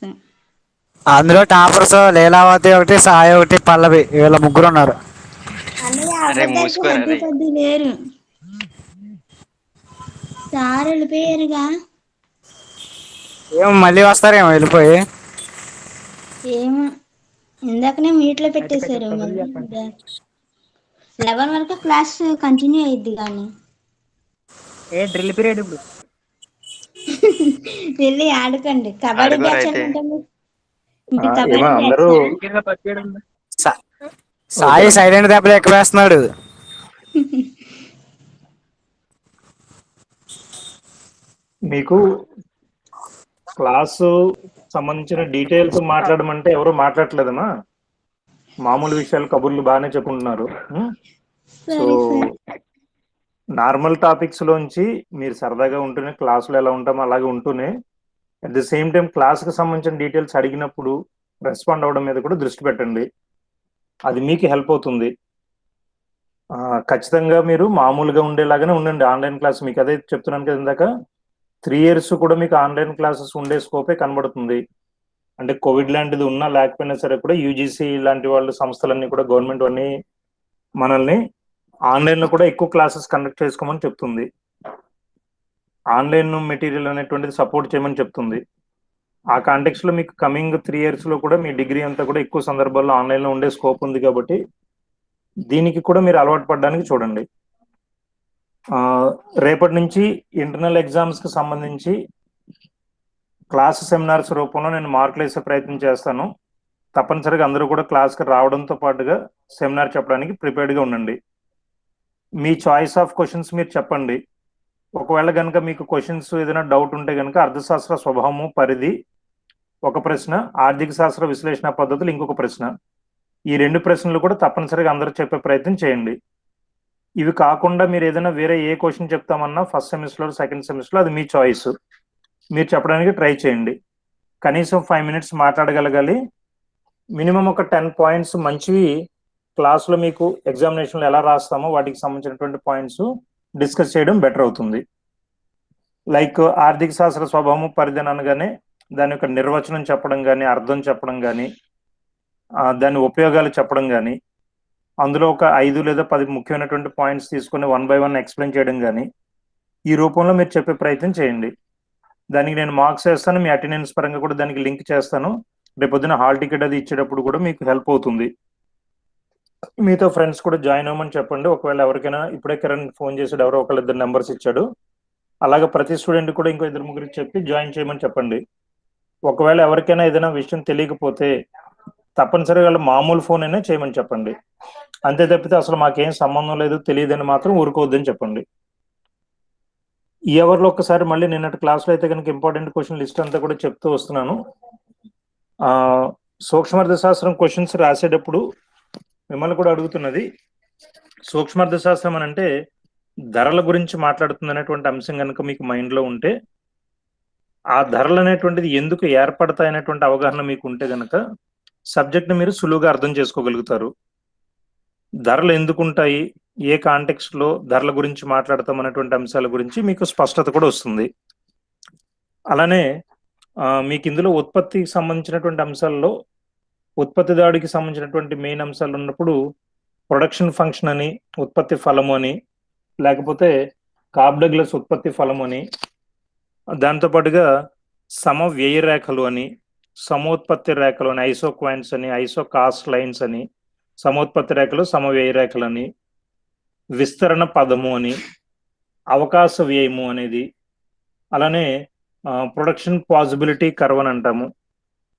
అందులో టాపర్స్ లీలావతి ఒకటి, సాయి ఒకటి, పల్లవి, వీళ్ళ ముగ్గురు ఉన్నారు. అన్నయ్య అరే అబద్ధానికి మూసుకోరా హద్దు రే. పద్దు లేరు. సార్ వెళ్ళిపోయారుగా. ఏమో మళ్ళీ వస్తారేమో వెళ్ళిపోయి. ఏమో ఇందాకనే మీట్లో పెట్టేశారు. 11 వరకు క్లాస్ కంటిన్యూ అయ్యిద్ది కానీ ఏ డ్రిల్ పీరియడ్ ఇప్పుడు. వెళ్ళి ఆడుకోండి. కబడ్డీ ఆడుకోరా బ్యాచ్ అయితే. అనుకుంటాము. ఇది కబడ్డీ ఏమో అందరూ బ్యాచ్. సాయి సైలెంట్ దెబ్బలు ఎక్కువ వేస్తున్నాడు. మీకు క్లాసు సంబంధించిన డీటెయిల్స్ మాట్లాడమంటే ఎవరు మాట్లాడలేదమ్మా. మామూలు విషయాలు కబుర్లు బాగానే చెప్పుకుంటున్నారు. సో సరే సార్. నార్మల్ టాపిక్స్ లోంచి మీరు సరదాగా ఉంటూనే క్లాసులో ఎలా ఉంటామో అలాగే ఉంటూనే అట్ ది సేమ్ టైం క్లాస్కి సంబంధించిన డీటెయిల్స్ అడిగినప్పుడు రెస్పాండ్ అవ్వడం మీద కూడా దృష్టి పెట్టండి. అది మీకు హెల్ప్ అవుతుంది. ఖచ్చితంగా మీరు మామూలుగా ఉండేలాగానే ఉండండి. ఆన్లైన్ క్లాస్ మీకు అదే చెప్తున్నాను కదా ఇందాక, 3 years కూడా మీకు ఆన్లైన్ క్లాసెస్ ఉండే స్కోపే కనబడుతుంది. అంటే కోవిడ్ లాంటిది ఉన్నా లేకపోయినా సరే కూడా యూజీసీ లాంటి వాళ్ళు సంస్థలన్నీ కూడా గవర్నమెంట్ అన్ని మనల్ని ఆన్లైన్లో కూడా ఎక్కువ క్లాసెస్ కండక్ట్ చేసుకోమని చెప్తుంది. ఆన్లైన్ మెటీరియల్ అనేటువంటిది సపోర్ట్ చేయమని చెప్తుంది. ఆ కాంటెక్స్లో మీకు కమింగ్ 3 years లో కూడా మీ డిగ్రీ అంతా కూడా ఎక్కువ సందర్భాల్లో ఆన్లైన్లో ఉండే స్కోప్ ఉంది. కాబట్టి దీనికి కూడా మీరు అలవాటు పడడానికి చూడండి. రేపటి నుంచి ఇంటర్నల్ ఎగ్జామ్స్కి సంబంధించి క్లాస్ సెమినార్స్ రూపంలో నేను మార్కులు వేసే ప్రయత్నం చేస్తాను. తప్పనిసరిగా అందరూ కూడా క్లాస్కి రావడంతో పాటుగా సెమినార్ చెప్పడానికి ప్రిపేర్డ్గా ఉండండి. మీ చాయిస్ ఆఫ్ క్వశ్చన్స్ మీరు చెప్పండి. ఒకవేళ కనుక మీకు క్వశ్చన్స్ ఏదైనా డౌట్ ఉంటే కనుక అర్థశాస్త్ర స్వభావము పరిధి ఒక ప్రశ్న, ఆర్థిక శాస్త్ర విశ్లేషణ పద్ధతులు ఇంకొక ప్రశ్న, ఈ 2 ప్రశ్నలు కూడా తప్పనిసరిగా అందరూ చెప్పే ప్రయత్నం చేయండి. ఇవి కాకుండా మీరు ఏదైనా వేరే ఏ క్వశ్చన్ చెప్తామన్నా ఫస్ట్ సెమిస్టర్లో సెకండ్ సెమిస్టర్లో అది మీ చాయిస్, మీరు చెప్పడానికి ట్రై చేయండి. కనీసం 5 minutes మాట్లాడగలగాలి. మినిమం ఒక 10 points మంచివి క్లాస్లో మీకు ఎగ్జామినేషన్లో ఎలా రాస్తామో వాటికి సంబంధించినటువంటి పాయింట్స్ డిస్కస్ చేయడం బెటర్ అవుతుంది. లైక్ ఆర్థిక శాస్త్ర స్వభావము పరిధి అనగానే దాని యొక్క నిర్వచనం చెప్పడం కానీ, అర్థం చెప్పడం కానీ, దాని ఉపయోగాలు చెప్పడం కానీ, అందులో ఒక 5 లేదా 10 ముఖ్యమైనటువంటి పాయింట్స్ తీసుకొని 1 by 1 ఎక్స్ప్లెయిన్ చేయడం కానీ, ఈ రూపంలో మీరు చెప్పే ప్రయత్నం చేయండి. దానికి నేను మార్క్స్ వేస్తాను, మీ అటెండెన్స్ పరంగా కూడా దానికి లింక్ చేస్తాను. రేపొద్దున హాల్ టికెట్ అది ఇచ్చేటప్పుడు కూడా మీకు హెల్ప్ అవుతుంది. మీతో ఫ్రెండ్స్ కూడా జాయిన్ అవ్వమని చెప్పండి. ఒకవేళ ఎవరికైనా ఇప్పుడే కిరణ్ ఫోన్ చేసాడు, ఎవరో ఒకళ్ళు 2 నెంబర్స్ ఇచ్చాడు. అలాగే ప్రతి స్టూడెంట్ కూడా ఇంకో 2-3 చెప్పి జాయిన్ చేయమని చెప్పండి. ఒకవేళ ఎవరికైనా ఏదైనా విషయం తెలియకపోతే తప్పనిసరిగా వాళ్ళు మామూలు ఫోన్ అయినా చేయమని చెప్పండి. అంతే తప్పితే అసలు మాకేం సంబంధం లేదు, తెలియదని మాత్రం ఊరుకోవద్దని చెప్పండి. ఎవరిలో ఒక్కసారి మళ్ళీ నిన్నటి క్లాస్లో అయితే కనుక ఇంపార్టెంట్ క్వశ్చన్ లిస్ట్ అంతా కూడా చెప్తూ వస్తున్నాను. సూక్ష్మార్థశాస్త్రం క్వశ్చన్స్ రాసేటప్పుడు మిమ్మల్ని కూడా అడుగుతున్నది, సూక్ష్మార్థశాస్త్రం అని అంటే ధరల గురించి మాట్లాడుతుంది అనేటువంటి అంశం కనుక మీకు మైండ్లో ఉంటే, ఆ ధరలు అనేటువంటిది ఎందుకు ఏర్పడతాయి అనేటువంటి అవగాహన మీకు ఉంటే కనుక సబ్జెక్ట్ని మీరు సులువుగా అర్థం చేసుకోగలుగుతారు. ధరలు ఎందుకు ఉంటాయి, ఏ కాంటెక్స్ట్లో ధరల గురించి మాట్లాడతాం అనేటువంటి అంశాల గురించి మీకు స్పష్టత కూడా వస్తుంది. అలానే మీకు ఇందులో ఉత్పత్తికి సంబంధించినటువంటి అంశాల్లో ఉత్పత్తిదారుడికి సంబంధించినటువంటి మెయిన్ అంశాలు ఉన్నప్పుడు ప్రొడక్షన్ ఫంక్షన్ అని, ఉత్పత్తి ఫలము అని, లేకపోతే కాబ్డగ్లస్ ఉత్పత్తి ఫలము అని, దాంతోపాటుగా సమ వ్యయ రేఖలు అని, సమోత్పత్తి రేఖలు అని, ఐసోక్వాయింట్స్ అని, ఐసోకాస్ట్ లైన్స్ అని, సమోత్పత్తి రేఖలు సమవ్యయ రేఖలు అని, విస్తరణ పదము అని, అవకాశ వ్యయము అనేది, అలానే ప్రొడక్షన్ పాసిబిలిటీ కర్వ్ అని అంటాము,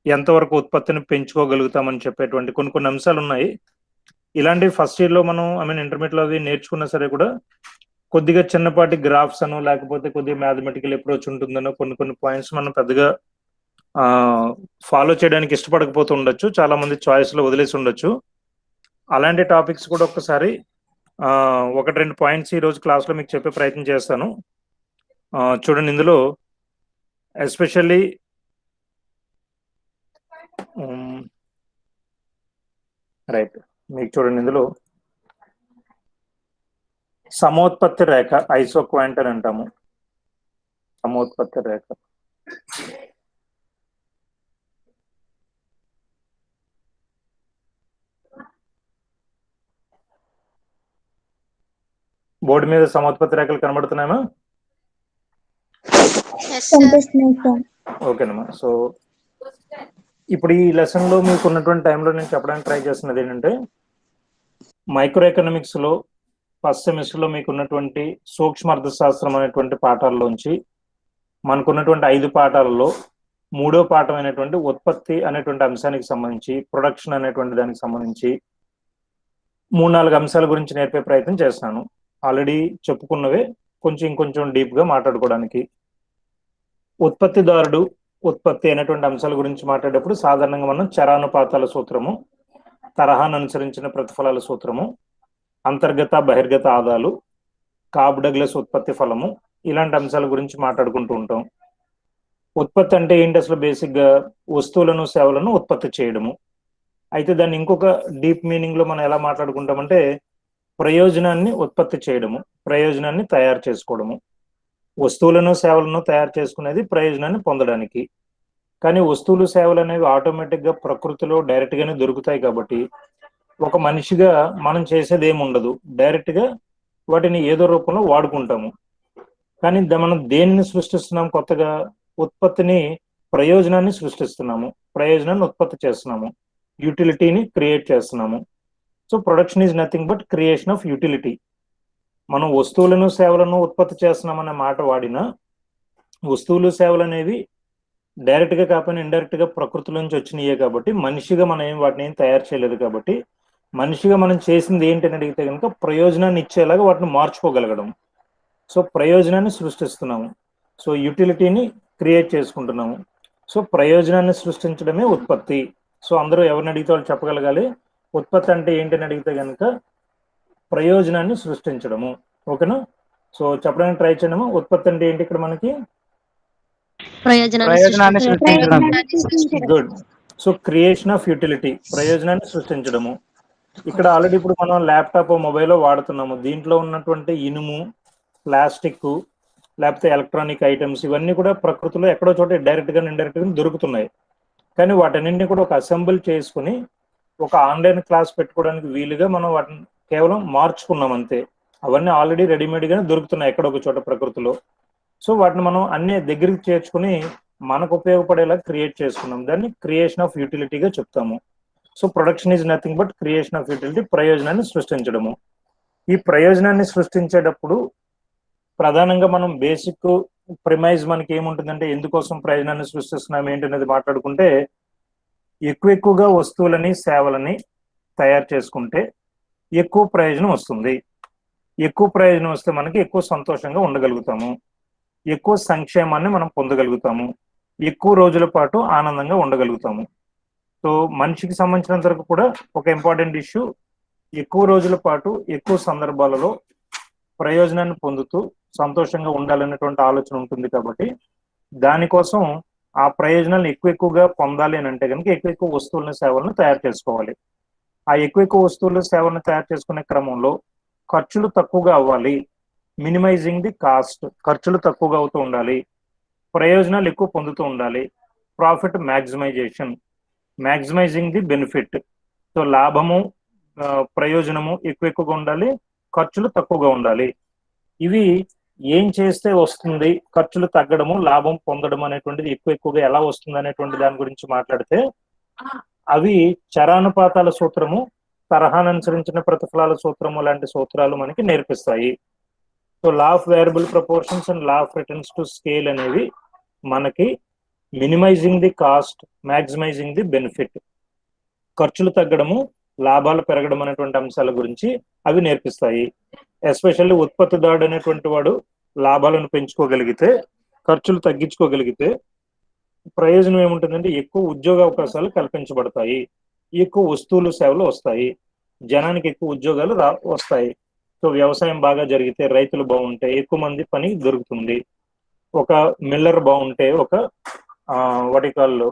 ఎంతవరకు ఉత్పత్తిని పెంచుకోగలుగుతామని చెప్పేటువంటి కొన్ని అంశాలు ఉన్నాయి. ఇలాంటివి ఫస్ట్ ఇయర్లో మనం ఇంటర్మీడియట్లో అవి నేర్చుకున్నా సరే కూడా కొద్దిగా చిన్నపాటి గ్రాఫ్స్ అను, లేకపోతే కొద్దిగా మ్యాథమెటికల్ అప్రోచ్ ఉంటుందనో కొన్ని పాయింట్స్ మనం పెద్దగా ఫాలో చేయడానికి ఇష్టపడకపోతూ ఉండొచ్చు, చాలా మంది చాయిస్లో వదిలేసి ఉండొచ్చు. అలాంటి టాపిక్స్ కూడా ఒక్కసారి 1-2 పాయింట్స్ ఈరోజు క్లాస్లో మీకు చెప్పే ప్రయత్నం చేస్తాను. చూడండి, ఇందులో ఎస్పెషల్లీ రైట్ మీకు చూడండి, ఇందులో సమోత్పత్తి రేఖ, ఐసోక్వాయింట్ అని అంటాము. సమోత్పత్తి రేఖ బోర్డు మీద సమోత్పత్తి రేఖలు కనబడుతున్నాయా? ఓకేనమ్మా. సో ఇప్పుడు ఈ లెసన్లో మీకు ఉన్నటువంటి టైంలో నేను చెప్పడానికి ట్రై చేస్తున్నది ఏంటంటే, మైక్రో ఎకనామిక్స్లో ఫస్ట్ సెమిస్టర్లో మీకు ఉన్నటువంటి సూక్ష్మ అర్థశాస్త్రం అనేటువంటి పాఠాల్లోంచి మనకున్నటువంటి 5 పాఠాలలో 3వ పాఠం అయినటువంటి ఉత్పత్తి అనేటువంటి అంశానికి సంబంధించి, ప్రొడక్షన్ అనేటువంటి దానికి సంబంధించి 3-4 అంశాల గురించి నేర్పే ప్రయత్నం చేస్తాను. ఆల్రెడీ చెప్పుకున్నవే ఇంకొంచెం డీప్గా మాట్లాడుకోవడానికి. ఉత్పత్తిదారుడు, ఉత్పత్తి అనేటువంటి అంశాల గురించి మాట్లాడేటప్పుడు సాధారణంగా మనం చరానుపాతాల సూత్రము, తరహాను అనుసరించిన ప్రతిఫలాల సూత్రము, అంతర్గత బహిర్గత ఆదాలు, కాబ్డగ్లస్ ఉత్పత్తి ఫలము, ఇలాంటి అంశాల గురించి మాట్లాడుకుంటూ ఉంటాం. ఉత్పత్తి అంటే ఏంటి అసలు? బేసిక్గా వస్తువులను, సేవలను ఉత్పత్తి చేయడము. అయితే దాన్ని ఇంకొక డీప్ మీనింగ్లో మనం ఎలా మాట్లాడుకుంటామంటే, ప్రయోజనాన్ని ఉత్పత్తి చేయడము, ప్రయోజనాన్ని తయారు చేసుకోవడము. వస్తువులను, సేవలను తయారు చేసుకునేది ప్రయోజనాన్ని పొందడానికి. కానీ వస్తువులు, సేవలు అనేవి ఆటోమేటిక్గా ప్రకృతిలో డైరెక్ట్గానే దొరుకుతాయి కాబట్టి ఒక మనిషిగా మనం చేసేది ఏముండదు, డైరెక్ట్గా వాటిని ఏదో రూపంలో వాడుకుంటాము. కానీ మనం దేనిని సృష్టిస్తున్నాము? కొత్తగా ఉత్పత్తిని, ప్రయోజనాన్ని సృష్టిస్తున్నాము, ప్రయోజనాన్ని ఉత్పత్తి చేస్తున్నాము, యూటిలిటీని క్రియేట్ చేస్తున్నాము. So production is nothing but creation of utility. మనం వస్తువులను సేవలను ఉత్పత్తి చేస్తున్నామనే మాట వాడినా వస్తువులు సేవలు అనేవి డైరెక్ట్ గా కాకపోయినా ఇండైరెక్ట్ గా ప్రకృతి నుంచి వచ్చినాయే కాబట్టి మనిషిగా మనం వాటిని ఏం తయారు చేయలేదు కాబట్టి మనిషిగా మనం చేసింది ఏంటని అడిగితే కనుక ప్రయోజనాన్ని ఇచ్చేలాగా వాటిని మార్చుకోగలగడం. సో ప్రయోజనాన్ని సృష్టిస్తున్నాము, సో యూటిలిటీని క్రియేట్ చేసుకుంటున్నాము. సో ప్రయోజనాన్ని సృష్టించడమే ఉత్పత్తి. సో అందరూ ఎవరిని అడిగితే వాళ్ళు చెప్పగలగాలి ఉత్పత్తి అంటే ఏంటని అడిగితే కనుక ప్రయోజనాన్ని సృష్టించడము. ఓకేనా? సో చెప్పడానికి ట్రై చేయడము. ఉత్పత్తి అంటే ఏంటి ఇక్కడ మనకి? ప్రయోజనాన్ని సృష్టించడం. Good. So creation of utility, ప్రయోజనాన్ని సృష్టించడము. ఇక్కడ ఆల్రెడీ ఇప్పుడు మనం ల్యాప్టాప్ మొబైల్ వాడుతున్నాము. దీంట్లో ఉన్నటువంటి ఇనుము, ప్లాస్టిక్, లేకపోతే ఎలక్ట్రానిక్ ఐటమ్స్ ఇవన్నీ కూడా ప్రకృతిలో ఎక్కడో చోట డైరెక్ట్ గా ఇండైరెక్ట్ గా దొరుకుతున్నాయి. కానీ వాటన్నింటినీ కూడా ఒక అసెంబుల్ చేసుకుని ఒక ఆన్లైన్ క్లాస్ పెట్టుకోవడానికి వీలుగా మనం వాటిని కేవలం మార్చుకున్నాం అంతే. అవన్నీ ఆల్రెడీ రెడీమేడ్ గానే దొరుకుతున్నాయి ఎక్కడ ఒక చోట ప్రకృతిలో. సో వాటిని మనం అన్ని దగ్గరికి చేర్చుకుని మనకు ఉపయోగపడేలా క్రియేట్ చేసుకున్నాం. దాన్ని క్రియేషన్ ఆఫ్ యూటిలిటీగా చెప్తాము. So production is nothing but creation of utility, ప్రయోజనాన్ని సృష్టించడము. ఈ ప్రయోజనాన్ని సృష్టించేటప్పుడు ప్రధానంగా మనం బేసిక్ ప్రిమైజ్ మనకి ఏముంటుందంటే ఎందుకోసం ప్రయోజనాన్ని సృష్టిస్తున్నాం ఏంటనేది మాట్లాడుకుంటే ఎక్కువగా వస్తువులని సేవలని తయారు చేసుకుంటే ఎక్కువ ప్రయోజనం వస్తుంది. ఎక్కువ ప్రయోజనం వస్తే మనకి ఎక్కువ సంతోషంగా ఉండగలుగుతాము, ఎక్కువ సంక్షేమాన్ని మనం పొందగలుగుతాము, ఎక్కువ రోజుల పాటు ఆనందంగా ఉండగలుగుతాము. సో మనిషికి సంబంధించినంత వరకు కూడా ఒక ఇంపార్టెంట్ ఇష్యూ, ఎక్కువ రోజుల పాటు ఎక్కువ సందర్భాలలో ప్రయోజనాన్ని పొందుతూ సంతోషంగా ఉండాలనేటువంటి ఆలోచన ఉంటుంది. కాబట్టి దానికోసం ఆ ప్రయోజనాలను ఎక్కువగా పొందాలి అని అంటే కనుక ఎక్కువ వస్తువులను సేవలను తయారు చేసుకోవాలి. ఆ ఎక్కువ వస్తువులు సేవలను తయారు చేసుకునే క్రమంలో ఖర్చులు తక్కువగా అవ్వాలి. మినిమైజింగ్ ది కాస్ట్, ఖర్చులు తక్కువగా అవుతూ ఉండాలి, ప్రయోజనాలు ఎక్కువ పొందుతూ ఉండాలి. Profit maximisation, maximising the benefit. So లాభము ప్రయోజనము ఎక్కువగా ఉండాలి, ఖర్చులు తక్కువగా ఉండాలి. ఇవి ఏం చేస్తే వస్తుంది ఖర్చులు తగ్గడము లాభం పొందడం అనేటువంటిది ఎక్కువగా ఎలా వస్తుంది అనేటువంటి దాని గురించి మాట్లాడితే అవి చరానుపాతాల సూత్రము, తరహాను అనుసరించిన ప్రతిఫలాల సూత్రము లాంటి సూత్రాలు మనకి నేర్పిస్తాయి. So law of variable proportions and law of returns to scale అనేవి మనకి minimising the cost, maximising the benefit, ఖర్చులు తగ్గడము లాభాలు పెరగడం అనేటువంటి అంశాల గురించి అవి నేర్పిస్తాయి. ఎస్పెషల్లీ ఉత్పత్తిదారుడు అనేటువంటి వాడు లాభాలను పెంచుకోగలిగితే, ఖర్చులు తగ్గించుకోగలిగితే ప్రయోజనం ఏముంటుందంటే ఎక్కువ ఉద్యోగ అవకాశాలు కల్పించబడతాయి, ఎక్కువ వస్తువులు సేవలు వస్తాయి, జనానికి ఎక్కువ ఉద్యోగాలు వస్తాయి. సో వ్యవసాయం బాగా జరిగితే, రైతులు బాగుంటే ఎక్కువ మంది పని దొరుకుతుంది. ఒక మిల్లర్ బాగుంటే, ఒక వాటికాల్లో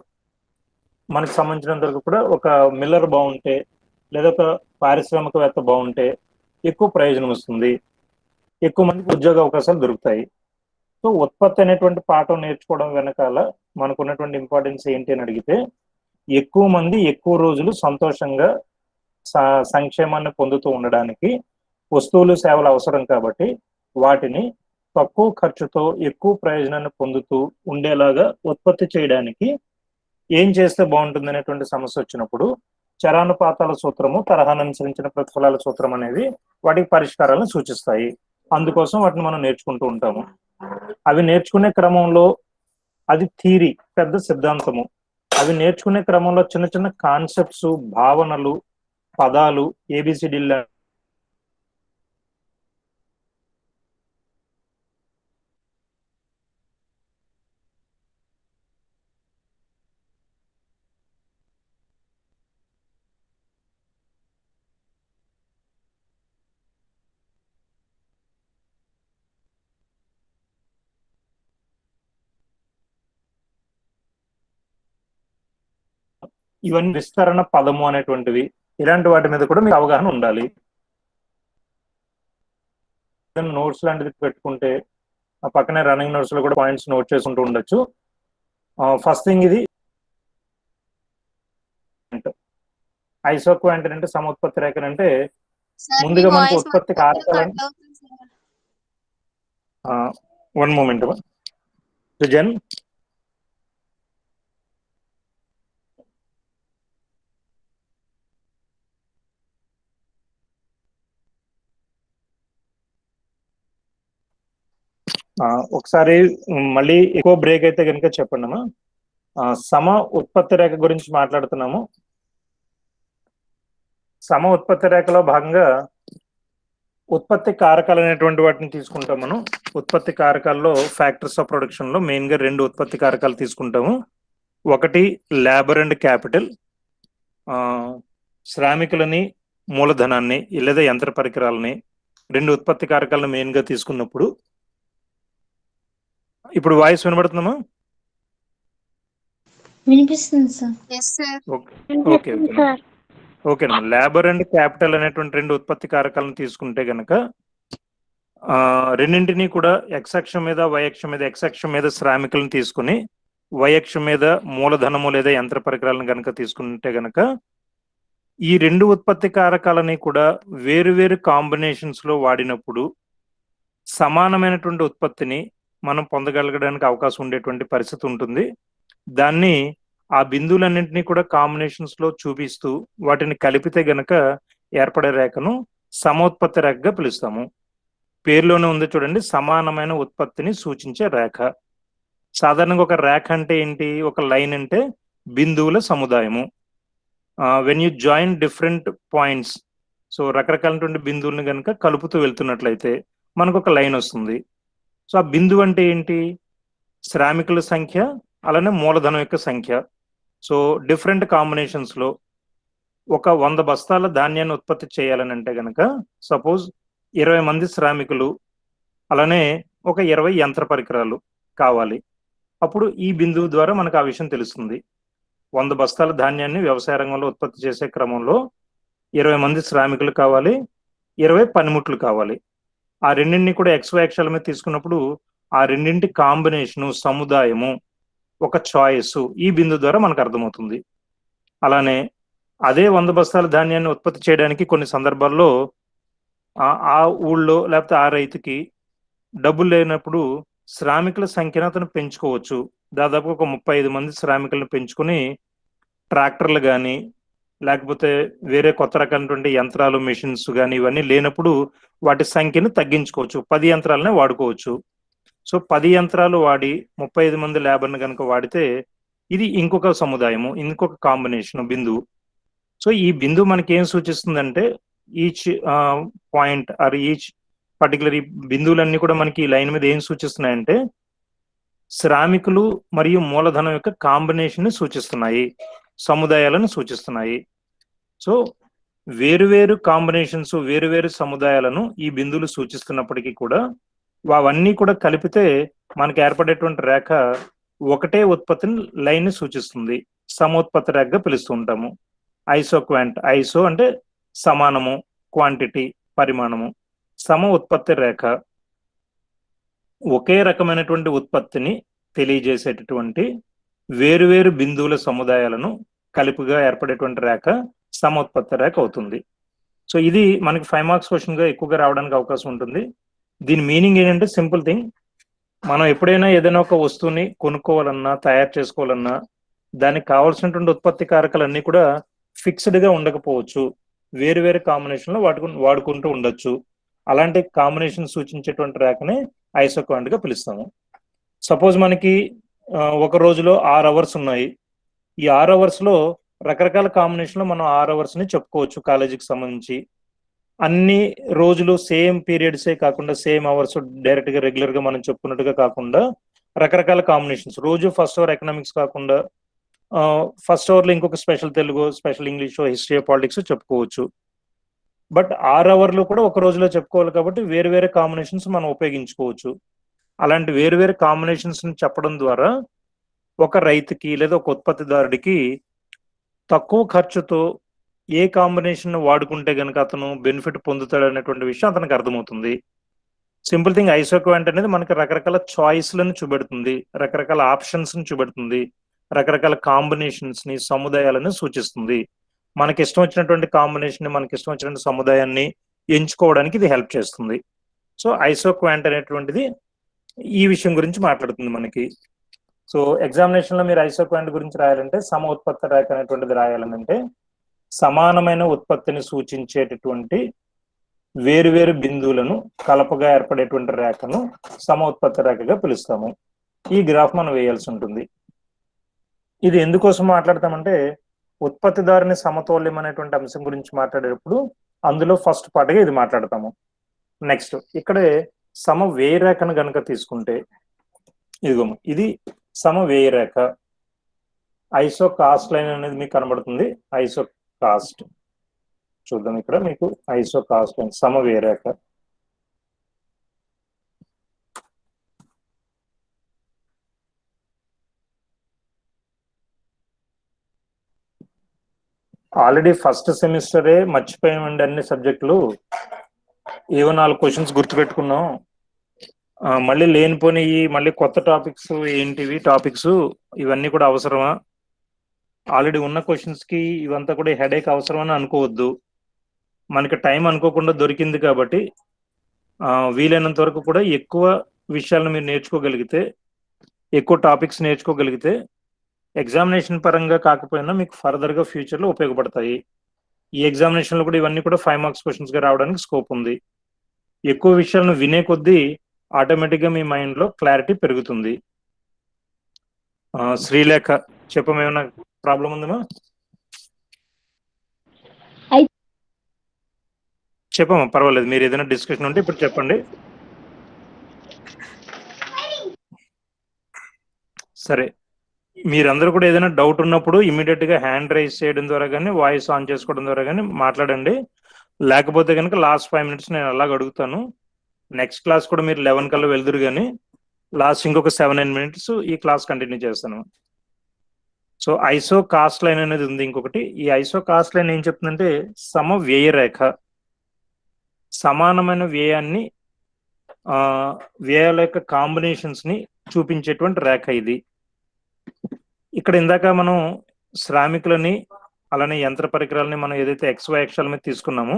మనకి సంబంధించినంత వరకు కూడా ఒక మిల్లర్ బాగుంటే లేదా ఒక పారిశ్రామికవేత్త బాగుంటే ఎక్కువ ప్రయోజనం వస్తుంది, ఎక్కువ మందికి ఉద్యోగ అవకాశాలు దొరుకుతాయి. సో ఉత్పత్తి అనేటువంటి పాఠం నేర్చుకోవడం వెనకాల మనకున్నటువంటి ఇంపార్టెన్స్ ఏంటి అని అడిగితే ఎక్కువ మంది ఎక్కువ రోజులు సంతోషంగా సంక్షేమాన్ని పొందుతూ ఉండడానికి వస్తువులు సేవలు అవసరం. కాబట్టి వాటిని తక్కువ ఖర్చుతో ఎక్కువ ప్రయోజనాన్ని పొందుతూ ఉండేలాగా ఉత్పత్తి చేయడానికి ఏం చేస్తే బాగుంటుంది అనేటువంటి సమస్య వచ్చినప్పుడు చరానుపాతాల సూత్రము, తరహాను అనుసరించిన ప్రతిఫలాల సూత్రం అనేవి వాటికి పరిష్కారాలను సూచిస్తాయి. అందుకోసం వాటిని మనం నేర్చుకుంటూ ఉంటాము. అవి నేర్చుకునే క్రమంలో అది థీరీ, పెద్ద సిద్ధాంతము. అవి నేర్చుకునే క్రమంలో చిన్న చిన్న కాన్సెప్ట్స్, భావనలు, పదాలు, ఏబిసిడి ఇవన్నీ విస్తరణ పదము అనేటువంటివి, ఇలాంటి వాటి మీద కూడా మీకు అవగాహన ఉండాలి. నోట్స్ లాంటిది పెట్టుకుంటే ఆ పక్కనే రన్నింగ్ నోట్స్ లో కూడా పాయింట్స్ నోట్ చేసుకుంటూ ఉండొచ్చు. ఫస్ట్ థింగ్ ఇది ఐసోక్వాంట్ అంటే సముత్పత్తి రేఖ అంటే ముందుగా మనకు ఉత్పత్తి కారకాలను వన్ మూమెంట్ సుజన్. ఒకసారి మళ్ళీ ఎక్కువ బ్రేక్ అయితే కనుక చెప్పండి అమ్మా. సమ ఉత్పత్తి రేఖ గురించి మాట్లాడుతున్నాము. సమ ఉత్పత్తి రేఖలో భాగంగా ఉత్పత్తి కారకాలు అనేటువంటి వాటిని తీసుకుంటాం మనం. ఉత్పత్తి కారకాల్లో ఫ్యాక్టర్స్ ఆఫ్ ప్రొడక్షన్ లో మెయిన్ గా 2 ఉత్పత్తి కారకాలు తీసుకుంటాము. ఒకటి లేబర్ అండ్ క్యాపిటల్, శ్రామికులని మూలధనాన్ని లేదా యంత్ర పరికరాలని 2 ఉత్పత్తి కారకాలను మెయిన్ గా తీసుకున్నప్పుడు, ఇప్పుడు వాయిస్ వినబడుతుందమ్మా? వినిపిస్తుంది సార్. ఓకే ఓకేనమ్మా. లేబర్ అండ్ క్యాపిటల్ అనేటువంటి 2 ఉత్పత్తి కారకాలను తీసుకుంటే గనక రెండింటినీ కూడా ఎక్స్ అక్షం మీద వై అక్షం మీద, ఎక్స్ అక్షం మీద శ్రామికులను తీసుకుని వై అక్షం మీద మూలధనము లేదా యంత్ర పరికరాలను గనక తీసుకుంటే గనక ఈ 2 ఉత్పత్తి కారకాలని కూడా వేరు కాంబినేషన్స్ లో వాడినప్పుడు సమానమైనటువంటి ఉత్పత్తిని మనం పొందగలగడానికి అవకాశం ఉండేటువంటి పరిస్థితి ఉంటుంది. దాన్ని ఆ బిందువులన్నింటినీ కూడా కాంబినేషన్స్ లో చూపిస్తూ వాటిని కలిపితే గనక ఏర్పడే రేఖను సమోత్పత్తి రేఖగా పిలుస్తాము. పేరులోనే ఉంది చూడండి, సమానమైన ఉత్పత్తిని సూచించే రేఖ. సాధారణంగా ఒక రేఖ అంటే ఏంటి? ఒక లైన్ అంటే బిందువుల సముదాయము. When you join different points, so రకరకాలైనటువంటి బిందువులను కనుక కలుపుతూ వెళ్తున్నట్లయితే మనకు ఒక లైన్ వస్తుంది. సో ఆ బిందువు అంటే ఏంటి? శ్రామికుల సంఖ్య అలానే మూలధనం యొక్క సంఖ్య. సో డిఫరెంట్ కాంబినేషన్స్ లో ఒక 100 బస్తాల ధాన్యాన్ని ఉత్పత్తి చేయాలని అంటే గనక సపోజ్ 20 మంది శ్రామికులు అలానే ఒక 20 యంత్ర పరికరాలు కావాలి. అప్పుడు ఈ బిందువు ద్వారా మనకు ఆ విషయం తెలుస్తుంది. 100 బస్తాల ధాన్యాన్ని వ్యవసాయ రంగంలో ఉత్పత్తి చేసే క్రమంలో 20 మంది శ్రామికులు కావాలి, 20 పనిముట్లు కావాలి. ఆ రెండింటిని కూడా XY అక్షాల మీద తీసుకున్నప్పుడు ఆ రెండింటి కాంబినేషను, సముదాయము, ఒక చాయిస్ ఈ బిందువు ద్వారా మనకు అర్థమవుతుంది. అలానే అదే 100 బస్తాల ధాన్యాన్ని ఉత్పత్తి చేయడానికి కొన్ని సందర్భాల్లో ఆ ఊళ్ళో లేకపోతే ఆ రైతుకి డబ్బులు లేనప్పుడు శ్రామికుల సంఖ్యను అతను పెంచుకోవచ్చు. దాదాపు ఒక 35 మంది శ్రామికులను పెంచుకుని ట్రాక్టర్లు కానీ లేకపోతే వేరే కొత్త రకమైనటువంటి యంత్రాలు, మెషిన్స్ కానీ ఇవన్నీ లేనప్పుడు వాటి సంఖ్యను తగ్గించుకోవచ్చు. 10 యంత్రాలనే వాడుకోవచ్చు. సో 10 యంత్రాలు వాడి 35 మంది లేబర్ని కనుక వాడితే ఇది ఇంకొక సముదాయము, ఇంకొక కాంబినేషన్ బిందువు. సో ఈ బిందువు మనకి ఏం సూచిస్తుందంటే each point or each particular ఈ బిందువులన్నీ కూడా మనకి ఈ లైన్ మీద ఏం సూచిస్తున్నాయంటే శ్రామికులు మరియు మూలధనం యొక్క కాంబినేషన్ ని సూచిస్తున్నాయి, సముదాయాలను సూచిస్తున్నాయి. సో వేరు కాంబినేషన్స్, వేరు సముదాయాలను ఈ బిందువులు సూచిస్తున్నప్పటికీ కూడా అవన్నీ కూడా కలిపితే మనకి ఏర్పడేటువంటి రేఖ ఒకటే ఉత్పత్తిని లైన్ ని సూచిస్తుంది. సమోత్పత్తి రేఖగా పిలుస్తూ ఉంటాము. ఐసో అంటే సమానము, క్వాంటిటీ పరిమాణము. సమ ఉత్పత్తి రేఖ ఒకే రకమైనటువంటి ఉత్పత్తిని తెలియజేసేటటువంటి వేరు బిందువుల సముదాయాలను కలిపిగా ఏర్పడేటువంటి రేఖ సమోత్పత్తి రేఖ అవుతుంది. సో ఇది మనకి 5 మార్క్స్ క్వశ్చన్ గా ఎక్కువగా రావడానికి అవకాశం ఉంటుంది. దీని మీనింగ్ ఏంటంటే సింపుల్ థింగ్, మనం ఎప్పుడైనా ఏదైనా ఒక వస్తువుని కొనుక్కోవాలన్నా, తయారు చేసుకోవాలన్నా దానికి కావాల్సినటువంటి ఉత్పత్తి కారకాలన్నీ కూడా ఫిక్స్డ్ గా ఉండకపోవచ్చు. వేరు కాంబినేషన్ లో వాడుకుంటూ ఉండొచ్చు. అలాంటి కాంబినేషన్ సూచించేటువంటి రేఖనే ఐసోక్వాంట్ గా పిలుస్తాము. సపోజ్ మనకి ఒక రోజులో 6 అవర్స్ ఉన్నాయి. ఈ 6 అవర్స్ లో రకరకాల కాంబినేషన్ లో మనం 6 అవర్స్ ని చెప్పుకోవచ్చు కాలేజీకి సంబంధించి. అన్ని రోజులు సేమ్ పీరియడ్సే కాకుండా, సేమ్ అవర్స్ డైరెక్ట్ గా రెగ్యులర్ గా మనం చెప్పుకున్నట్టుగా కాకుండా రకరకాల కాంబినేషన్స్. రోజు ఫస్ట్ అవర్ ఎకనామిక్స్ కాకుండా ఫస్ట్ అవర్ లో ఇంకొక special Telugu, special English, history, politics చెప్పుకోవచ్చు. బట్ 6 అవర్లు కూడా ఒక రోజులో చెప్పుకోవాలి కాబట్టి వేరు కాంబినేషన్స్ మనం ఉపయోగించుకోవచ్చు. అలాంటి వేరు కాంబినేషన్స్ ని చెప్పడం ద్వారా ఒక రైతుకి లేదా ఒక ఉత్పత్తిదారుడికి తక్కువ ఖర్చుతో ఏ కాంబినేషన్ వాడుకుంటే గనక అతను బెనిఫిట్ పొందుతాడు అనేటువంటి విషయం అతనికి అర్థమవుతుంది. సింపుల్ థింగ్, ఐసోక్వాంట్ అనేది మనకి రకరకాల చాయిస్లను చూపెడుతుంది, రకరకాల ఆప్షన్స్ ని చూపెడుతుంది, రకరకాల కాంబినేషన్స్ ని, సముదాయాలను సూచిస్తుంది. మనకి ఇష్టం వచ్చినటువంటి కాంబినేషన్ ని, మనకి ఇష్టం వచ్చినటువంటి సముదాయాన్ని ఎంచుకోవడానికి ఇది హెల్ప్ చేస్తుంది. సో ఐసోక్వాంట్ అనేటువంటిది ఈ విషయం గురించి మాట్లాడుతుంది మనకి. సో ఎగ్జామినేషన్ లో మీరు ఐసోక్వాంట్ గురించి రాయాలంటే సమ ఉత్పత్తి రేఖ అనేటువంటిది రాయాలంటే సమానమైన ఉత్పత్తిని సూచించేటటువంటి వేరువేరు బిందువులను కలపగా ఏర్పడేటువంటి రేఖను సమోత్పత్తి రేఖగా పిలుస్తాము. ఈ గ్రాఫ్ మనం వేయాల్సి ఉంటుంది. ఇది ఎందుకోసం మాట్లాడతామంటే ఉత్పత్తిదారుని సమతౌల్యం అనేటువంటి అంశం గురించి మాట్లాడేటప్పుడు అందులో ఫస్ట్ పార్ట్గా ఇది మాట్లాడతాము. నెక్స్ట్ ఇక్కడే సమ వ్యయ రేఖను గనక తీసుకుంటే ఇదిగో ఇది సమ వ్యయ రేఖ. ఐసో కాస్ట్ లైన్ అనేది మీకు కనబడుతుంది. ఐసో కాస్ట్ చూద్దాం. ఇక్కడ మీకు ఐసో కాస్ట్ లైన్ సమ వ్యయ రేఖ. ఆల్రెడీ ఫస్ట్ సెమిస్టరే మర్చిపోయామండి అన్ని సబ్జెక్టులు. ఏవో 4 క్వశ్చన్స్ గుర్తుపెట్టుకున్నాం. మళ్ళీ లేనిపోని మళ్ళీ కొత్త టాపిక్స్ ఏంటివి టాపిక్స్ ఇవన్నీ కూడా అవసరమా? ఆల్రెడీ ఉన్న క్వశ్చన్స్ కి ఇవంతా కూడా హెడేక్ అవసరమని అనుకోవద్దు. మనకి టైం అనుకోకుండా దొరికింది కాబట్టి వీలైనంత వరకు కూడా ఎక్కువ విషయాలను మీరు నేర్చుకోగలిగితే, ఎక్కువ టాపిక్స్ నేర్చుకోగలిగితే ఎగ్జామినేషన్ పరంగా కాకపోయినా మీకు ఫర్దర్గా ఫ్యూచర్లో ఉపయోగపడతాయి. ఈ ఎగ్జామినేషన్లో కూడా ఇవన్నీ కూడా 5 మార్క్స్ క్వశ్చన్స్గా రావడానికి స్కోప్ ఉంది. ఎక్కువ విషయాలను వినే కొద్దీ ఆటోమేటిక్గా మీ మైండ్లో క్లారిటీ పెరుగుతుంది. శ్రీలేఖ చెప్పమేమన్నా ప్రాబ్లం ఉందమ్మా? చెప్పమ్మా, పర్వాలేదు. మీరు ఏదైనా డిస్కషన్ ఉంటే ఇప్పుడు చెప్పండి. సరే, మీరందరూ కూడా ఏదైనా డౌట్ ఉన్నప్పుడు ఇమీడియట్ గా హ్యాండ్ రైజ్ చేయడం ద్వారా కానీ వాయిస్ ఆన్ చేసుకోవడం ద్వారా కానీ మాట్లాడండి. లేకపోతే కనుక లాస్ట్ 5 minutes నేను అలాగ అడుగుతాను. నెక్స్ట్ క్లాస్ కూడా మీరు 11 కల్లా వెళ్దురు కానీ లాస్ట్ ఇంకొక 7-9 minutes ఈ క్లాస్ కంటిన్యూ చేస్తాను. సో ఐసో కాస్ట్ లైన్ అనేది ఉంది ఇంకొకటి. ఈ ఐసో కాస్ట్ లైన్ ఏం చెప్తుందంటే సమ వ్యయ రేఖ, సమానమైన వ్యయాన్ని వ్యయాల యొక్క కాంబినేషన్స్ ని చూపించేటువంటి రేఖ ఇది. ఇక్కడ ఇందాక మనం శ్రామికులని అలానే యంత్ర పరికరాలని మనం ఏదైతే XY అక్షాల మీద తీసుకున్నామో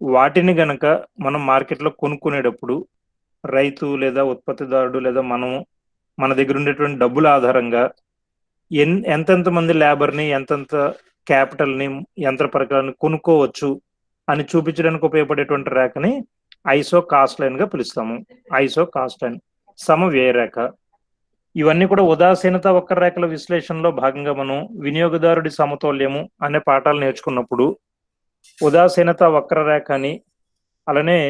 వాటిని గనక మనం మార్కెట్లో కొనుక్కునేటప్పుడు రైతు లేదా ఉత్పత్తిదారుడు లేదా మన దగ్గర ఉండేటువంటి డబ్బుల ఆధారంగా ఎంతెంత మంది లేబర్ని, ఎంతెంత క్యాపిటల్ని, యంత్ర పరికరాలను కొనుక్కోవచ్చు అని చూపించడానికి ఉపయోగపడేటువంటి రేఖని ఐసో కాస్ట్ లైన్ గా పిలుస్తాము. ఐసో కాస్ట్ లైన్ సమ వ్యయ రేఖ. ఇవన్నీ కూడా ఉదాసీనత వక్రరేఖల విశ్లేషణలో భాగంగా మనం వినియోగదారుడి సమతౌల్యము అనే పాఠాలు నేర్చుకున్నప్పుడు ఉదాసీనత వక్రరేఖ అని అలానే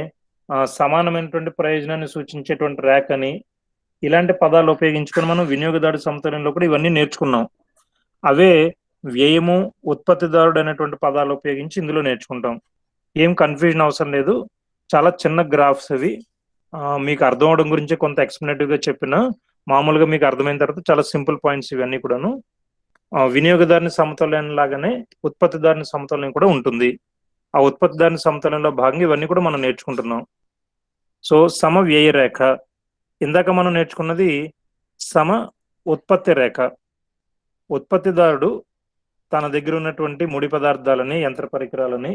సమానమైనటువంటి ప్రయోజనాన్ని సూచించేటువంటి రేఖని ఇలాంటి పదాలు ఉపయోగించుకొని మనం వినియోగదారుడి సమతౌల్యంలో కూడా ఇవన్నీ నేర్చుకున్నాం. అవే వ్యయము, ఉత్పత్తిదారుడు అనేటువంటి పదాలు ఉపయోగించి ఇందులో నేర్చుకుంటాం. ఏం కన్ఫ్యూజన్ అవసరం లేదు. చాలా చిన్న గ్రాఫ్స్ అవి. మీకు అర్థం అవడం గురించి కొంత ఎక్స్ప్లెనేటివ్ గా చెప్పిన మామూలుగా మీకు అర్థమైన తర్వాత చాలా సింపుల్ పాయింట్స్ ఇవన్నీ కూడాను. వినియోగదారుని సమతౌల్యం లాగానే ఉత్పత్తిదారుని సమతౌల్యం కూడా ఉంటుంది. ఆ ఉత్పత్తిదారుని సమతౌల్యంలో భాగంగా ఇవన్నీ కూడా మనం నేర్చుకుంటున్నాం. సో సమ వ్యయ రేఖ. ఇందాక మనం నేర్చుకున్నది సమ ఉత్పత్తి రేఖ. ఉత్పత్తిదారుడు తన దగ్గర ఉన్నటువంటి ముడి పదార్థాలని, యంత్ర పరికరాలని,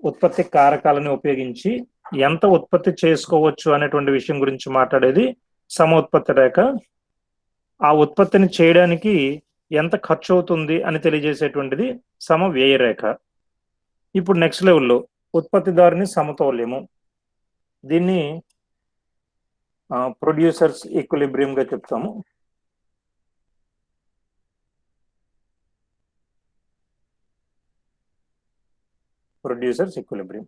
ఉత్పత్తి కారకాలని ఉపయోగించి ఎంత ఉత్పత్తి చేసుకోవచ్చు అనేటువంటి విషయం గురించి మాట్లాడేది సమ ఉత్పత్తి రేఖ. ఆ ఉత్పత్తిని చేయడానికి ఎంత ఖర్చు అవుతుంది అని తెలియజేసేటువంటిది సమ వ్యయ రేఖ. ఇప్పుడు నెక్స్ట్ లెవెల్లో ఉత్పత్తిదారుని సమతౌల్యము. దీన్ని ప్రొడ్యూసర్స్ ఈక్విలిబ్రియం గా చెప్తాము. ప్రొడ్యూసర్స్ ఈక్విలిబ్రియం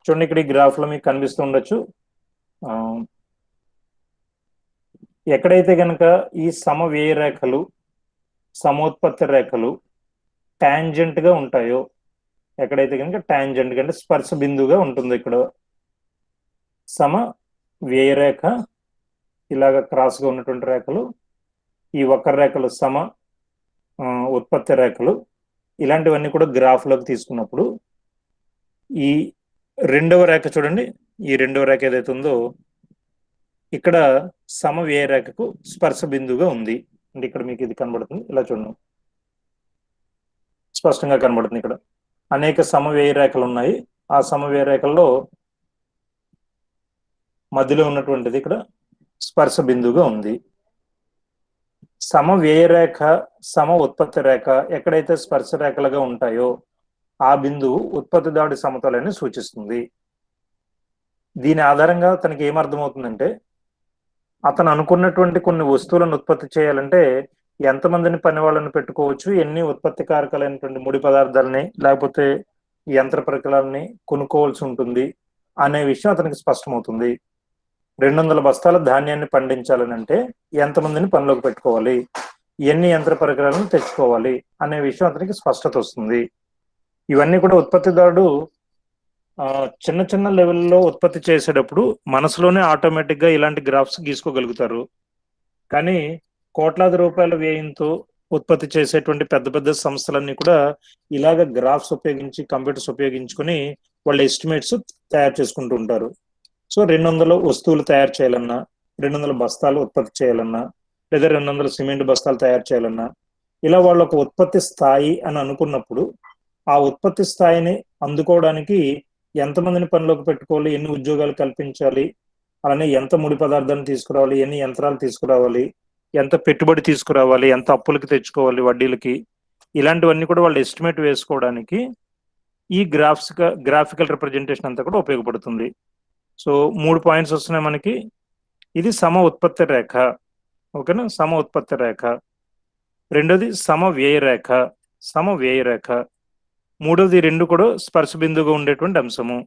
చూడండి. ఇక్కడ ఈ గ్రాఫ్ లో మీకు కనిపిస్తూ ఉండొచ్చు. ఎక్కడైతే కనుక ఈ సమ వ్యయ రేఖలు, సమోత్పత్తి రేఖలు టాంజెంట్ గా ఉంటాయో, ఎక్కడైతే కనుక టాంజెంట్ అంటే స్పర్శ బిందువుగా ఉంటుంది. ఇక్కడ సమ వ్యయ రేఖ ఇలాగ క్రాస్ గా ఉన్నటువంటి రేఖలు, ఈ వక్ర రేఖలు సమ ఉత్పత్తి రేఖలు, ఇలాంటివన్నీ కూడా గ్రాఫ్ లోకి తీసుకున్నప్పుడు ఈ రెండవ రేఖ చూడండి. ఈ రెండవ రేఖ ఏదైతే ఉందో ఇక్కడ సమ వ్యయ రేఖకు స్పర్శ బిందువుగా ఉంది. అంటే ఇక్కడ మీకు ఇది కనబడుతుంది. ఇలా చూడండి, స్పష్టంగా కనబడుతుంది. ఇక్కడ అనేక సమ వ్యయ రేఖలు ఉన్నాయి. ఆ సమ వ్యయ రేఖల్లో మధ్యలో ఉన్నటువంటిది ఇక్కడ స్పర్శ బిందువుగా ఉంది. సమ వ్యయ రేఖ, సమ ఉత్పత్తి రేఖ ఎక్కడైతే స్పర్శ రేఖలుగా ఉంటాయో ఆ బిందువు ఉత్పత్తిదారుడి సమతౌల్యాన్ని సూచిస్తుంది. దీని ఆధారంగా తనకి ఏమర్థమవుతుందంటే, అతను అనుకున్నటువంటి కొన్ని వస్తువులను ఉత్పత్తి చేయాలంటే ఎంతమందిని పని వాళ్ళని పెట్టుకోవచ్చు, ఎన్ని ఉత్పత్తి కారకాలైనటువంటి ముడి పదార్థాలని లేకపోతే యంత్ర పరికరాలని కొనుక్కోవాల్సి ఉంటుంది అనే విషయం అతనికి స్పష్టమవుతుంది. 200 బస్తాల ధాన్యాన్ని పండించాలని అంటే ఎంతమందిని పనిలోకి పెట్టుకోవాలి, ఎన్ని యంత్ర పరికరాలను తెచ్చుకోవాలి అనే విషయం అతనికి స్పష్టత వస్తుంది. ఇవన్నీ కూడా ఉత్పత్తిదారుడు చిన్న చిన్న లెవెల్లో ఉత్పత్తి చేసేటప్పుడు మనసులోనే ఆటోమేటిక్గా ఇలాంటి గ్రాఫ్స్ గీసుకోగలుగుతారు. కానీ కోట్లాది రూపాయల వ్యయంతో ఉత్పత్తి చేసేటువంటి పెద్ద పెద్ద సంస్థలన్నీ కూడా ఇలాగ గ్రాఫ్స్ ఉపయోగించి కంప్యూటర్స్ ఉపయోగించుకొని వాళ్ళ ఎస్టిమేట్స్ తయారు చేసుకుంటూ ఉంటారు. సో 200 వస్తువులు తయారు చేయాలన్నా, 200 బస్తాలు ఉత్పత్తి చేయాలన్నా, లేదా 200 సిమెంట్ బస్తాలు తయారు చేయాలన్నా, ఇలా వాళ్ళ ఒక ఉత్పత్తి స్థాయి అని అనుకున్నప్పుడు ఆ ఉత్పత్తి స్థాయిని అందుకోవడానికి ఎంతమందిని పనిలోకి పెట్టుకోవాలి, ఎన్ని ఉద్యోగాలు కల్పించాలి, అలానే ఎంత ముడి పదార్థాన్ని తీసుకురావాలి, ఎన్ని యంత్రాలు తీసుకురావాలి, ఎంత పెట్టుబడి తీసుకురావాలి, ఎంత అప్పులకి తెచ్చుకోవాలి వడ్డీలకి, ఇలాంటివన్నీ కూడా వాళ్ళు ఎస్టిమేట్ వేసుకోవడానికి ఈ గ్రాఫికల్ రిప్రజెంటేషన్ అంతా కూడా ఉపయోగపడుతుంది. సో 3 పాయింట్స్ వస్తున్నాయి మనకి. ఇది సమ ఉత్పత్తి రేఖ, ఓకేనా, సమ ఉత్పత్తి రేఖ. రెండోది సమ వ్యయ రేఖ, సమ వ్యయ రేఖ. మూడోది రెండు కూడా స్పర్శ బిందువుగా ఉండేటువంటి అంశము.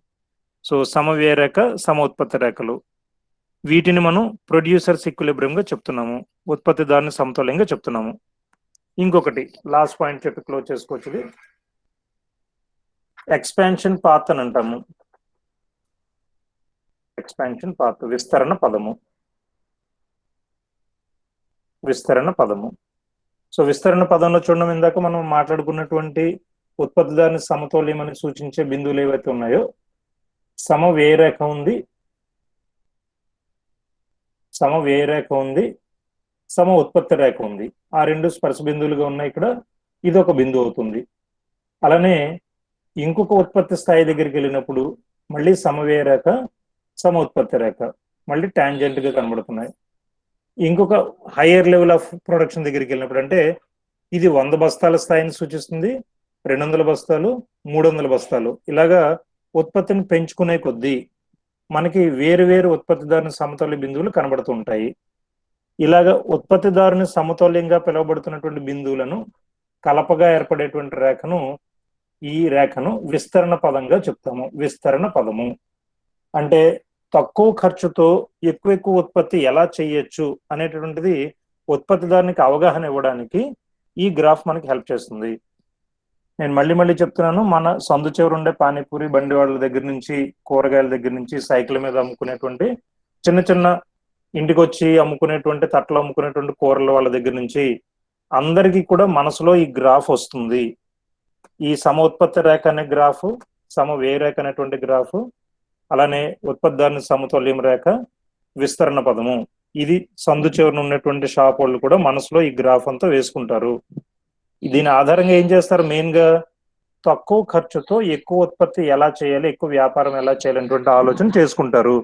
సో సమ వ్యయ రేఖ, సమ ఉత్పత్తి రేఖలు, వీటిని మనం ప్రొడ్యూసర్స్ ఈక్విలిబ్రియంగా చెప్తున్నాము, ఉత్పత్తిదారుని సమతౌల్యంగా చెప్తున్నాము. ఇంకొకటి లాస్ట్ పాయింట్ చెప్పి క్లోజ్ చేసుకోవచ్చు. ఇది ఎక్స్పాన్షన్ పాత్ అని అంటాము. ఎక్స్పాన్షన్ పాత్, విస్తరణ పదము, విస్తరణ పదము. సో విస్తరణ పదంలో చూడడం, ఇందాక మనం మాట్లాడుకున్నటువంటి ఉత్పత్తిదారుని సమతౌల్యం అని సూచించే బిందువులు ఏవైతే ఉన్నాయో, సమ వ్యయరేఖ ఉంది, సమ వ్యయరేఖ ఉంది, సమ ఉత్పత్తి రేఖ ఉంది. ఆ రెండు స్పర్శ బిందువులుగా ఉన్నాయి ఇక్కడ. ఇది ఒక బిందువు అవుతుంది. అలానే ఇంకొక ఉత్పత్తి స్థాయి దగ్గరికి వెళ్ళినప్పుడు మళ్ళీ సమవ్యయ రేఖ, సమ ఉత్పత్తి రేఖ మళ్ళీ టాంజెంట్ గా కనబడుతున్నాయి. ఇంకొక హయ్యర్ లెవెల్ ఆఫ్ ప్రొడక్షన్ దగ్గరికి వెళ్ళినప్పుడు, అంటే ఇది 100 బస్తాల స్థాయిని సూచిస్తుంది, 200 బస్తాలు, 300 బస్తాలు, ఇలాగా ఉత్పత్తిని పెంచుకునే కొద్దీ మనకి వేరు ఉత్పత్తిదారుని సమతౌల్య బిందువులు కనబడుతూ ఉంటాయి. ఇలాగ ఉత్పత్తిదారుని సమతౌల్యంగా పిలువబడుతున్నటువంటి బిందువులను కలపగా ఏర్పడేటువంటి రేఖను, ఈ రేఖను విస్తరణ పదంగా చెప్తాము. విస్తరణ పదము అంటే తక్కువ ఖర్చుతో ఎక్కువ ఉత్పత్తి ఎలా చేయొచ్చు అనేటటువంటిది ఉత్పత్తిదారునికి అవగాహన ఇవ్వడానికి ఈ గ్రాఫ్ మనకి హెల్ప్ చేస్తుంది. నేను మళ్ళీ చెప్తున్నాను, మన సందు చివర ఉండే పానీపూరి బండి వాళ్ళ దగ్గర నుంచి, కూరగాయల దగ్గర నుంచి, సైకిల్ మీద అమ్ముకునేటువంటి చిన్న ఇంటికి వచ్చి అమ్ముకునేటువంటి తట్టలు అమ్ముకునేటువంటి కూరల వాళ్ళ దగ్గర నుంచి అందరికీ కూడా మనసులో ఈ గ్రాఫ్ వస్తుంది. ఈ సమ ఉత్పత్తి రేఖ అనే గ్రాఫ్, సమ వ్యయ రేఖ అనేటువంటి గ్రాఫ్, అలానే ఉత్పత్తిదారుని సమతౌల్యం రేఖ, విస్తరణ పదము. ఇది సందు చివరన ఉన్నటువంటి షాప్ వాళ్ళు కూడా మనసులో ఈ గ్రాఫ్ అంతా వేసుకుంటారు. దీని ఆధారంగా ఏం చేస్తారు, మెయిన్ గా తక్కువ ఖర్చుతో ఎక్కువ ఉత్పత్తి ఎలా చేయాలి, ఎక్కువ వ్యాపారం ఎలా చేయాలి అనేటువంటి ఆలోచన చేసుకుంటారు.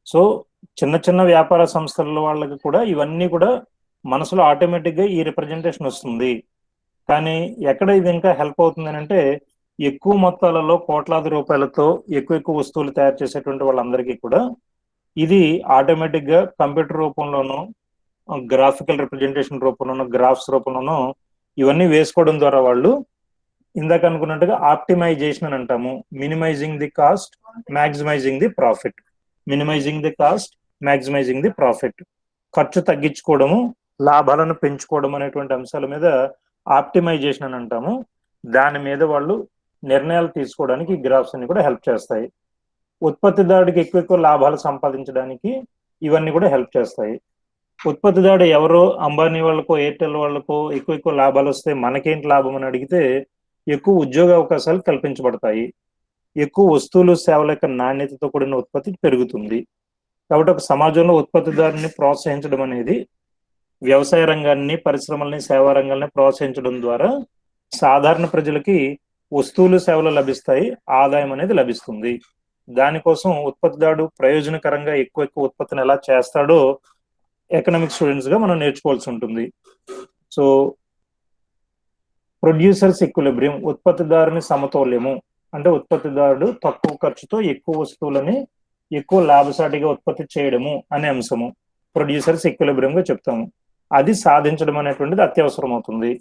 సో చిన్న వ్యాపార సంస్థల వాళ్ళకి కూడా ఇవన్నీ కూడా మనసులో ఆటోమేటిక్ గా ఈ రిప్రజెంటేషన్ వస్తుంది. కానీ ఎక్కడ ఇది ఇంకా హెల్ప్ అవుతుంది అంటే, ఎక్కువ మొత్తాలలో కోట్లాది రూపాయలతో ఎక్కువ వస్తువులు తయారు చేసేటువంటి వాళ్ళందరికీ కూడా ఇది ఆటోమేటిక్ గా కంప్యూటర్ రూపంలోనూ, గ్రాఫికల్ రిప్రజెంటేషన్ రూపంలోనూ, గ్రాఫ్స్ రూపంలోనూ ఇవన్నీ వేసుకోవడం ద్వారా వాళ్ళు ఇందాక అనుకున్నట్టుగా ఆప్టిమైజేషన్ అని అంటాము. Minimising the cost, maximising the profit. Minimising the cost, maximising the profit. ఖర్చు తగ్గించుకోవడము, లాభాలను పెంచుకోవడం అనేటువంటి అంశాల మీద ఆప్టిమైజేషన్ అని అంటాము. దాని మీద వాళ్ళు నిర్ణయాలు తీసుకోవడానికి ఈ గ్రాఫ్స్ అన్ని కూడా హెల్ప్ చేస్తాయి. ఉత్పత్తిదారుడికి ఎక్కువ లాభాలు సంపాదించడానికి ఇవన్నీ కూడా హెల్ప్ చేస్తాయి. ఉత్పత్తిదారుడు ఎవరో అంబానీ వాళ్ళకో, ఎయిర్టెల్ వాళ్ళకో ఎక్కువ లాభాలు వస్తే మనకేంటి లాభం అని అడిగితే, ఎక్కువ ఉద్యోగ అవకాశాలు కల్పించబడతాయి, ఎక్కువ వస్తువులు సేవల యొక్క నాణ్యతతో కూడిన ఉత్పత్తి పెరుగుతుంది. కాబట్టి ఒక సమాజంలో ఉత్పత్తిదారుని ప్రోత్సహించడం అనేది వ్యవసాయ రంగాన్ని, పరిశ్రమల్ని, సేవా రంగాల్ని ప్రోత్సహించడం ద్వారా సాధారణ ప్రజలకి వస్తువులు సేవలు లభిస్తాయి, ఆదాయం అనేది లభిస్తుంది. దానికోసం ఉత్పత్తిదారుడు ప్రయోజనకరంగా ఎక్కువ ఉత్పత్తిని ఎలా చేస్తాడో ఎకనామిక్ స్టూడెంట్స్ గా మనం నేర్చుకోవాల్సి ఉంటుంది. సో ప్రొడ్యూసర్స్ ఈక్విలిబ్రియం, ఉత్పత్తిదారుని సమతౌల్యము అంటే ఉత్పత్తిదారుడు తక్కువ ఖర్చుతో ఎక్కువ వస్తువులని ఎక్కువ లాభసాటిగా ఉత్పత్తి చేయడము అనే అంశము ప్రొడ్యూసర్స్ ఈక్విలిబ్రియం గా చెప్తాము. అది సాధించడం అనేటువంటిది అత్యవసరం అవుతుంది.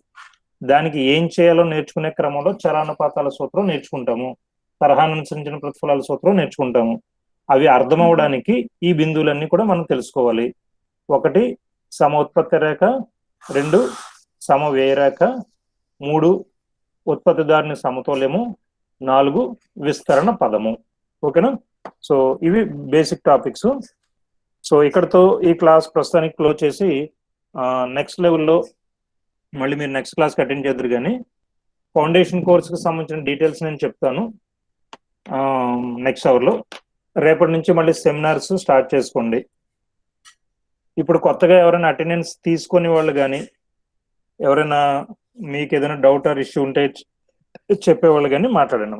దానికి ఏం చేయాలో నేర్చుకునే క్రమంలో చరానుపాతాల సూత్రం నేర్చుకుంటాము, తరహానుసరించిన ప్రతిఫలాల సూత్రం నేర్చుకుంటాము. అవి అర్థం అవడానికి ఈ బిందువులన్నీ కూడా మనం తెలుసుకోవాలి. 1 సమ ఉత్పత్తి రేఖ, 2 సమ వ్యయ రేఖ, 3 ఉత్పత్తిదారుని సమతౌల్యము, 4 విస్తరణ పదము. ఓకేనా? సో ఇవి బేసిక్ టాపిక్స్. సో ఇక్కడతో ఈ క్లాస్ ప్రస్తుతానికి క్లోజ్ చేసి నెక్స్ట్ లెవెల్లో మళ్ళీ మీరు నెక్స్ట్ క్లాస్కి అటెండ్ చేద్దరు. కానీ ఫౌండేషన్ కోర్స్కి సంబంధించిన డీటెయిల్స్ నేను చెప్తాను నెక్స్ట్ అవర్లో. రేపటి నుంచి మళ్ళీ సెమినార్స్ స్టార్ట్ చేసుకోండి. ఇప్పుడు కొత్తగా ఎవరైనా అటెండెన్స్ తీసుకునే వాళ్ళు కానీ ఎవరైనా మీకు ఏదైనా డౌట్ ఆర్ ఇష్యూ ఉంటే చెప్పేవాళ్ళు కానీ మాట్లాడండి.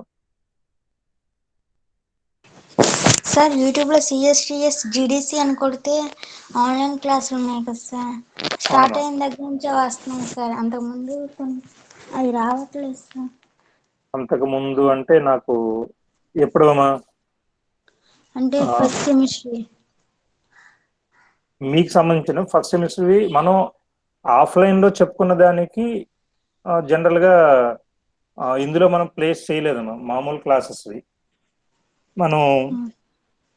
సార్ యూట్యూబ్లో సిఎస్టిఎస్ జిడిసి అని కొడితే ఆన్లైన్ క్లాసులు ఉన్నాయి కదా సార్, స్టార్ట్ అయిన దగ్గర నుంచే వస్తున్నాయి సార్. అంతకుముందు అవి రావట్లేదు సార్. అంతకు ముందు అంటే నాకు ఎప్పుడు అంటే ఫస్ట్ సెమిస్టర్ మీకు సంబంధించిన ఫస్ట్ సెమిస్టర్వి మనం ఆఫ్లైన్లో చెప్పుకున్న దానికి జనరల్గా ఇందులో మనం ప్లేస్ చేయలేదమ్మా. మామూలు క్లాసెస్వి మనం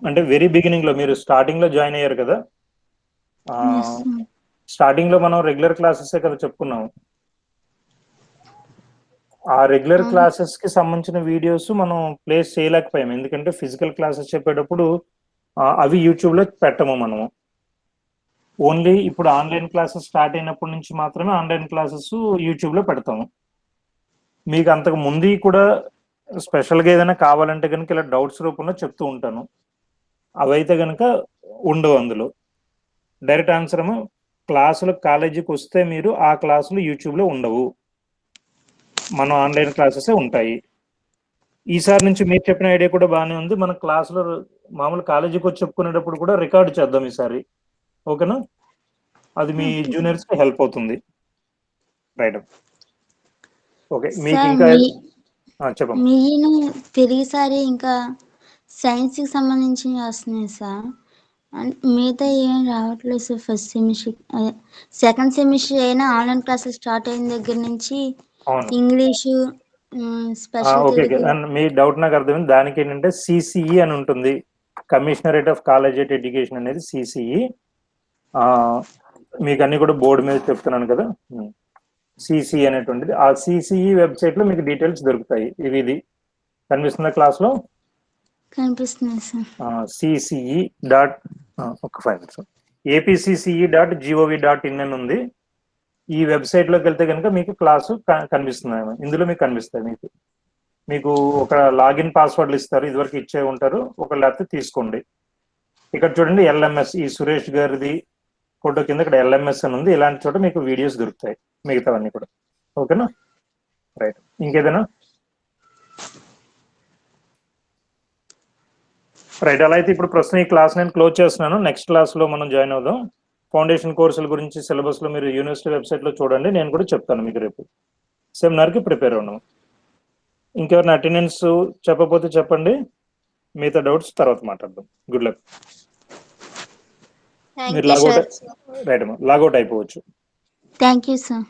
అంటే వెరీ బిగినింగ్లో మీరు స్టార్టింగ్లో జాయిన్ అయ్యారు కదా, స్టార్టింగ్లో మనం రెగ్యులర్ క్లాసెసే కదా చెప్పుకున్నాము. ఆ రెగ్యులర్ క్లాసెస్కి సంబంధించిన వీడియోస్ మనం ప్లేస్ చేయలేకపోయాము, ఎందుకంటే ఫిజికల్ క్లాసెస్ చెప్పేటప్పుడు అవి యూట్యూబ్లో పెట్టము మనము. ఓన్లీ ఇప్పుడు ఆన్లైన్ క్లాసెస్ స్టార్ట్ అయినప్పటి నుంచి మాత్రమే ఆన్లైన్ క్లాసెస్ యూట్యూబ్లో పెడతాము. మీకు అంతకు ముందు కూడా స్పెషల్గా ఏదైనా కావాలంటే కనుక ఇలా డౌట్స్ రూపంలో చెప్తూ ఉంటాను. అవైతే కనుక ఉండవు అందులో. డైరెక్ట్ ఆన్సర్ ఏమో క్లాసులు కాలేజీకి వస్తే మీరు ఆ క్లాసులు యూట్యూబ్లో ఉండవు, మనం ఆన్లైన్ క్లాసెసే ఉంటాయి. ఈసారి నుంచి మీరు చెప్పిన ఐడియా కూడా బాగానే ఉంది. మన క్లాసులో మామూలు కాలేజీకి వచ్చి చెప్పుకునేటప్పుడు కూడా రికార్డు చేద్దాం ఈసారి. ఓకేనా? అది మీ జూనియర్స్కి హెల్ప్ అవుతుంది. రైట్. ఓకే, మీకు ఇంకా చెప్పండి. నేను తిరిగిసారి ఇంకా సైన్స్కి సంబంధించినవి వస్తున్నాయి సార్. మిగతా ఏం రావట్లేదు sir. First semester second semester అయినా ఆన్లైన్ క్లాసెస్ స్టార్ట్ అయిన దగ్గర నుంచి ఇంగ్లీషు స్పెషల్. ఓకే, మీ డౌట్ నాకు అర్థమైంది. దానికి ఏంటంటే సిసిఈ అని ఉంటుంది, కమిషనరేట్ ఆఫ్ కాలేజియేట్ ఎడ్యుకేషన్ అనేది సిసిఈ. మీకు అన్ని కూడా బోర్డు మీద చెప్తున్నాను కదా, సిసిఈ అనేటువంటిది. ఆ సిసిఈ వెబ్సైట్లో మీకు డీటెయిల్స్ దొరుకుతాయి. ఇది కనిపిస్తుందా క్లాస్లో? కనిపిస్తుంది సార్. సిసిఈ డాట్ ఒక 5 minutes apcce.gov.in అని ఉంది. ఈ వెబ్సైట్లోకి వెళ్తే కనుక మీకు క్లాసు కనిపిస్తుంది. ఇందులో మీకు కనిపిస్తాయి. మీకు ఒక లాగిన్ పాస్వర్డ్లు ఇస్తారు, ఇదివరకు ఇచ్చే ఉంటారు. ఒక లేకపోతే తీసుకోండి. ఇక్కడ చూడండి ఎల్ఎంఎస్, ఈ సురేష్ గారిది ఫోటో కింద ఇక్కడ ఎల్ఎంఎస్ అని ఉంది. ఇలాంటి చోట మీకు వీడియోస్ దొరుకుతాయి, మిగతావన్నీ కూడా. ఓకేనా? రైట్. ఇంకేదైనా? రైట్. అలా అయితే ఇప్పుడు ప్రస్తుతం ఈ క్లాస్ నేను క్లోజ్ చేస్తున్నాను. నెక్స్ట్ క్లాస్లో మనం జాయిన్ అవుదాం. ఫౌండేషన్ కోర్సుల గురించి సిలబస్లో మీరు యూనివర్సిటీ వెబ్సైట్లో చూడండి, నేను కూడా చెప్తాను మీకు. రేపు సెమినార్కి ప్రిపేర్ అవ్వడం. ఇంకెవరైనా అటెండెన్స్ చెప్పకపోతే చెప్పండి, మిగతా డౌట్స్ తర్వాత మాట్లాడదాం. Good luck. మీరు లాగౌట్ అయిపోవచ్చు. Thank you sir.